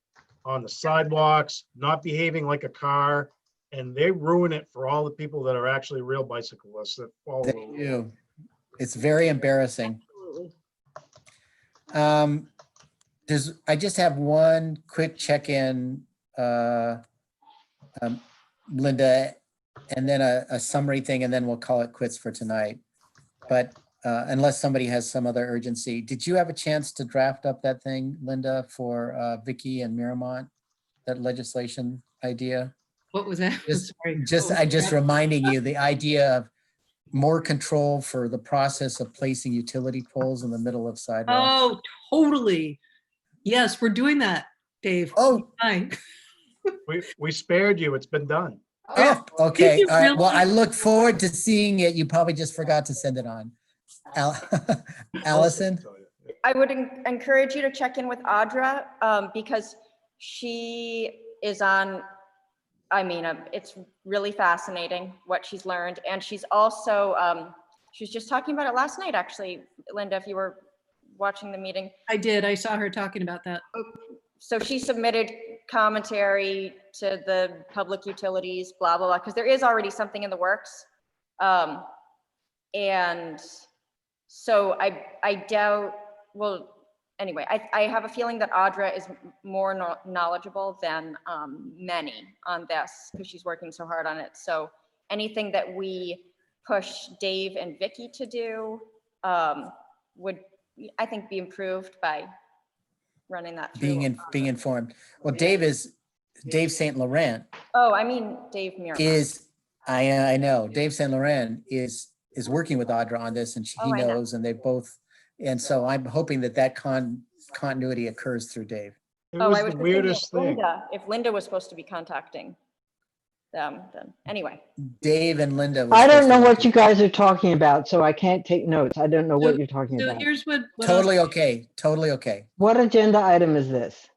on the sidewalks, not behaving like a car, and they ruin it for all the people that are actually real bicyclists that follow
they
the rules.
do. It's very embarrassing.
Absolutely.
I just have one quick check-in, Linda, and then a summary thing, and then we'll call it quits for tonight. But unless somebody has some other urgency, did you have a chance to draft up that thing, Linda, for Vicky and Miramont, that legislation idea?
What was that?
Just,
Sorry.
I just reminding you, the idea of more control for the process of placing utility poles in the middle of sidewalks.
Oh, totally. Yes, we're doing that, Dave.
Oh,
Fine.
We spared you. It's been done.
oh, okay.
you
All right. Well,
really?
I look forward to seeing it. You probably just forgot to send it on. Allison?
I would encourage you to check in with Audra, because she is on, I mean, it's really fascinating what she's learned. And she's also, she was just talking about it last night, actually, Linda, if you were watching the meeting.
I did. I saw her talking about that.
So she submitted commentary to the public utilities, blah, blah, blah, because there is already something in the works. And so I doubt, well, anyway, I have a feeling that Audra is more knowledgeable than many on this, because she's working so hard on it. So anything that we push Dave and Vicky to do would, I think, be improved by running that through.
Being informed. Well, Dave St. Laurent
Oh, I mean, Dave Miramont.
is, I know, Dave St. Laurent is working with Audra on this, and
Oh,
he
I know.
knows, and they both, and so I'm hoping that continuity occurs through Dave.
It
Oh,
was
I
the
was just thinking
weirdest
if
thing.
If Linda was supposed to be contacting them, then anyway.
Dave and Linda. were
I don't
supposed
know
to
what
work
you guys are talking about, so I can't take notes. I don't know what
So-
you're talking
So
about.
here's what
Totally okay, totally okay.
What agenda item is this?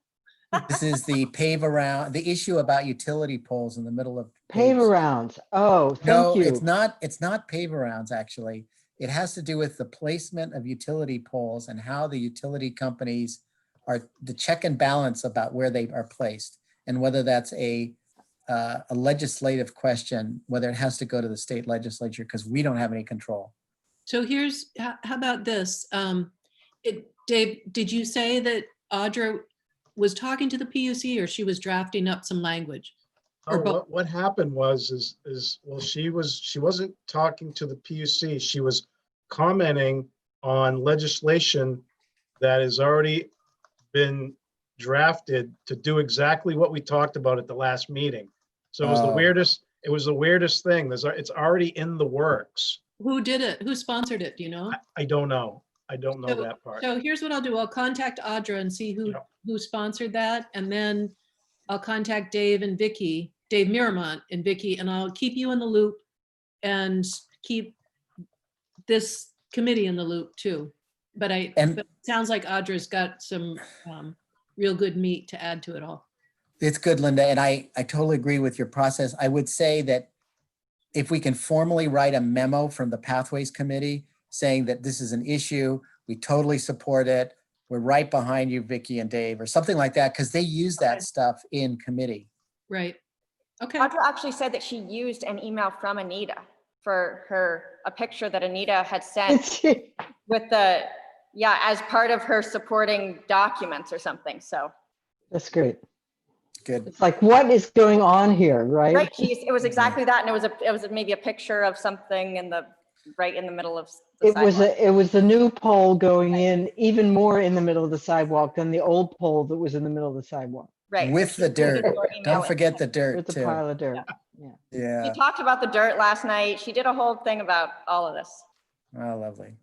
This is the the issue about utility poles in the middle of.
Pave
paved-
arounds. Oh,
No,
thank
it's
you.
not pave arounds, actually. It has to do with the placement of utility poles and how the utility companies are, the check and balance about where they are placed, and whether that's a legislative question, whether it has to go to the state legislature, because we don't have any control.
So here's, how about this? Dave, did you say that Audra was talking to the PUC, or she was drafting up some language?
Oh,
Or both?
what happened was, well, she wasn't talking to the PUC. She was commenting on legislation that has already been drafted to do exactly what we talked about at the last meeting. So it was
Oh.
it was the weirdest thing. It's already in the works.
Who did it? Who sponsored it? Do you know?
I don't know. I don't know that part.
So here's what I'll do. I'll contact Audra and see
Yep.
who sponsored that. And then I'll contact Dave and Vicky, Dave Miramont and Vicky, and I'll keep you in the loop and keep this committee in the loop too. But
And-
but it sounds like Audra's got some real good meat to add to it all.
It's good, Linda, and I totally agree with your process. I would say that if we can formally write a memo from the Pathways Committee saying that this is an issue, we totally support it, we're right behind you, Vicky and Dave, or something like that, because they use that stuff in committee.
Right. Okay.
Audra actually said that she used an email from Anita for a picture that Anita had sent with as part of her supporting documents or something, so.
That's great.
Good.
It's like, what is going on here, right?
Right, it was exactly that, and it was maybe a picture of something right in the middle of the sidewalk.
It was the new pole going in even more in the middle of the sidewalk than the old pole that was in the middle of the sidewalk
Right.
With the dirt.
Your email
Don't
in.
forget the dirt
with the
too.
pile of dirt.
Yeah,
She talked about the dirt last night. She did a whole thing about all of this.
oh, lovely.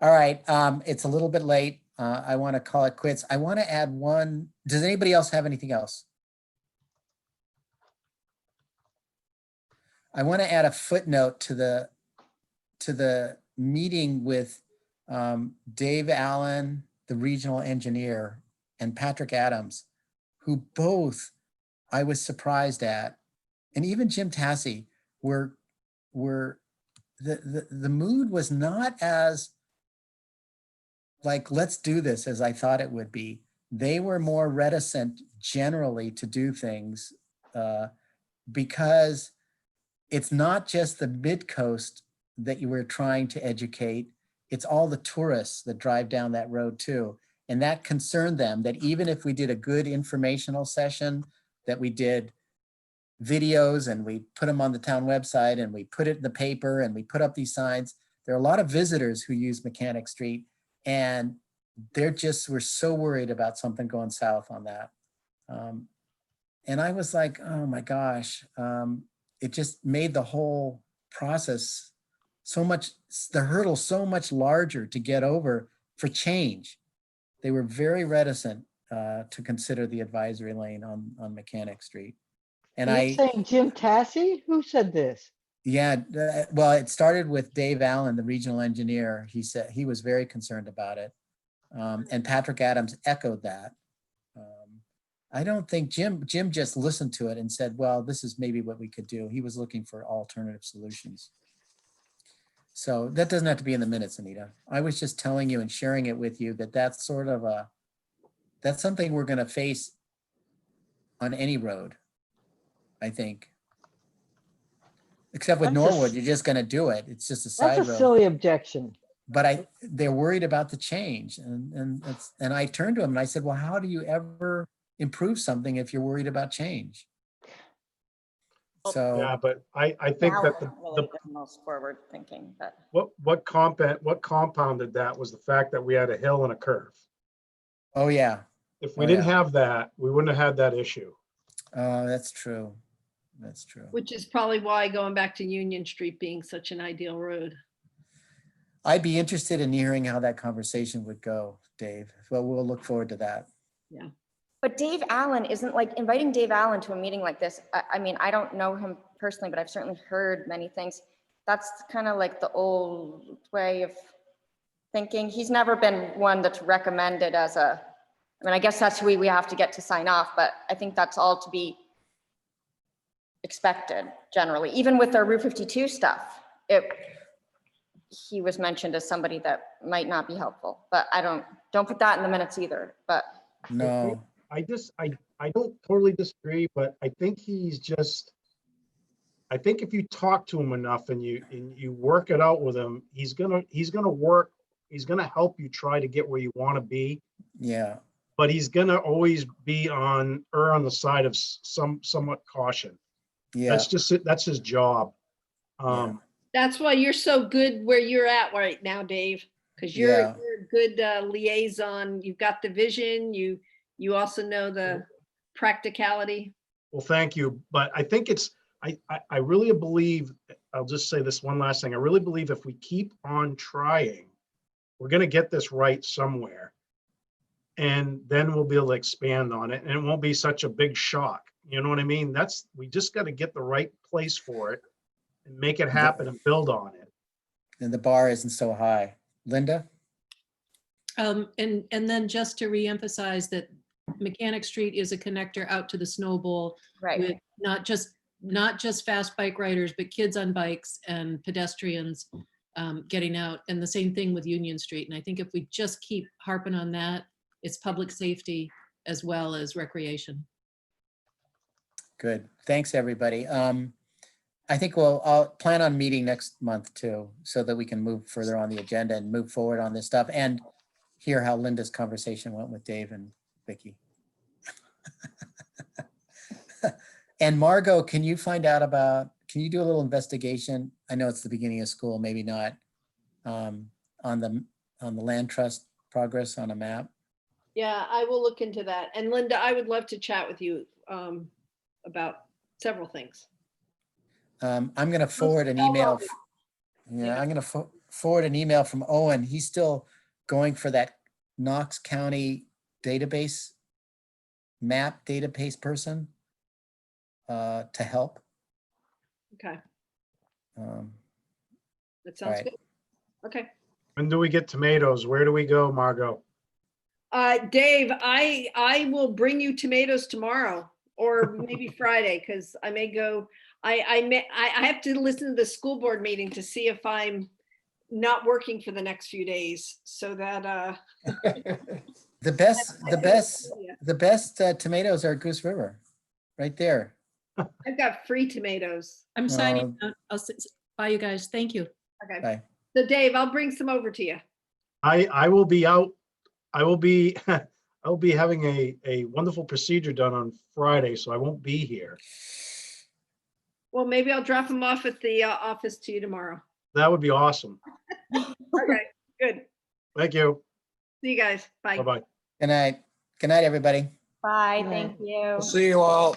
All right, it's a little bit late. I want to call it quits. I want to add one. Does anybody else have anything else? I want to add a footnote to the meeting with Dave Allen, the regional engineer, and Patrick Adams, who both I was surprised at, and even Jim Tassi were the mood was not as like, let's do this as I thought it would be. They were more reticent generally to do things because it's not just the mid-coast that you were trying to educate, it's all the tourists that drive down that road too. And that concerned them, that even if we did a good informational session, that we did videos and we put them on the town website and we put it in the paper and we put up these signs, there are a lot of visitors who use Mechanic Street, and we're so worried about something going south on that. And I was like, oh my gosh, it just made the whole process so much, the hurdle so much larger to get over for change. They were very reticent to consider the advisory lane on Mechanic Street. And
Are you saying Jim Tassi? Who said this?
yeah, well, it started with Dave Allen, the regional engineer. He said he was very concerned about it. And Patrick Adams echoed that. I don't think Jim just listened to it and said, well, this is maybe what we could do. He was looking for alternative solutions. So that doesn't have to be in the minutes, Anita. I was just telling you and sharing it with you that that's sort of that's something we're going to face on any road, I think. Except with
That's
Norwood, you're just going to do it. It's just a side
That's a
road.
silly objection.
But they're worried about the change, and I turned to him and I said, well, how do you ever improve something if you're worried about change? So
Yeah, but I think
Now
that
isn't really the most forward thinking, but
what compounded that was the fact that we had a hill and a curve.
oh yeah,
If we
Oh,
didn't
yeah.
have that, we wouldn't have had that issue.
that's true. That's true.
Which is probably why going back to Union Street being such an ideal road.
I'd be interested in hearing how that conversation would go, Dave. Well, we'll look forward to that.
But Dave Allen isn't like inviting Dave Allen to a meeting like this. I mean, I don't know him personally, but I've certainly heard many things. That's kind of like the old way of thinking. He's never been one that's recommended as I mean, I guess that's who we have to get to sign off, but I think that's all to be expected generally, even with our Route 52 stuff. He was mentioned as somebody that might not be helpful, but don't put that in the minutes either, but.
No,
I don't totally disagree, but I think I think if you talk to him enough and you work it out with him, he's gonna help you try to get where you want to be,
yeah,
but he's gonna always be on the side of somewhat caution.
yeah.
That's his job.
Yeah.
That's why you're so good where you're at right now, Dave, because you're
Yeah.
a good liaison. You've got the vision. You also know the practicality.
Well, thank you. But I think I really believe, I'll just say this one last thing. I really believe if we keep on trying, we're going to get this right somewhere. And then we'll be able to expand on it and it won't be such a big shock. You know what I mean? We just got to get the right place for it and make it happen and build on it.
And the bar isn't so high. Linda?
And then just to reemphasize that Mechanic Street is a connector out to the Snow Bowl
Right.
with not just fast bike riders, but kids on bikes and pedestrians getting out. And the same thing with Union Street. And I think if we just keep harping on that, it's public safety as well as recreation.
Good. Thanks, everybody. I think I'll plan on meeting next month too, so that we can move further on the agenda and move forward on this stuff and hear how Linda's conversation went with Dave and Vicky. And Margot, can you do a little investigation? I know it's the beginning of school, maybe not, on the land trust progress on a map?
Yeah, I will look into that. And Linda, I would love to chat with you about several things.
I'm going to forward an email.
Yeah.
I'm going to forward an email from Owen. He's still going for that Knox County database, map database person to help.
Okay. That sounds
Right.
good. Okay.
When do we get tomatoes? Where do we go, Margot?
Dave, I will bring you tomatoes tomorrow or maybe Friday, because I may go, I have to listen to the school board meeting to see if I'm not working for the next few days, so that,
The best tomatoes are Goose River, right there.
I've got free tomatoes.
I'm signing.
Um,
out. Bye, you guys. Thank you.
Okay.
Bye.
So Dave, I'll bring some over to you.
I will be out. I will be, I will be having a wonderful procedure done on Friday, so I won't be here.
Well, maybe I'll drop them off at the office to you tomorrow.
That would be awesome.
Okay, good.
Thank you.
See you guys. Bye.
Bye-bye.
Good night. Good night, everybody.
Bye,
Right.
thank you.
We'll see you all.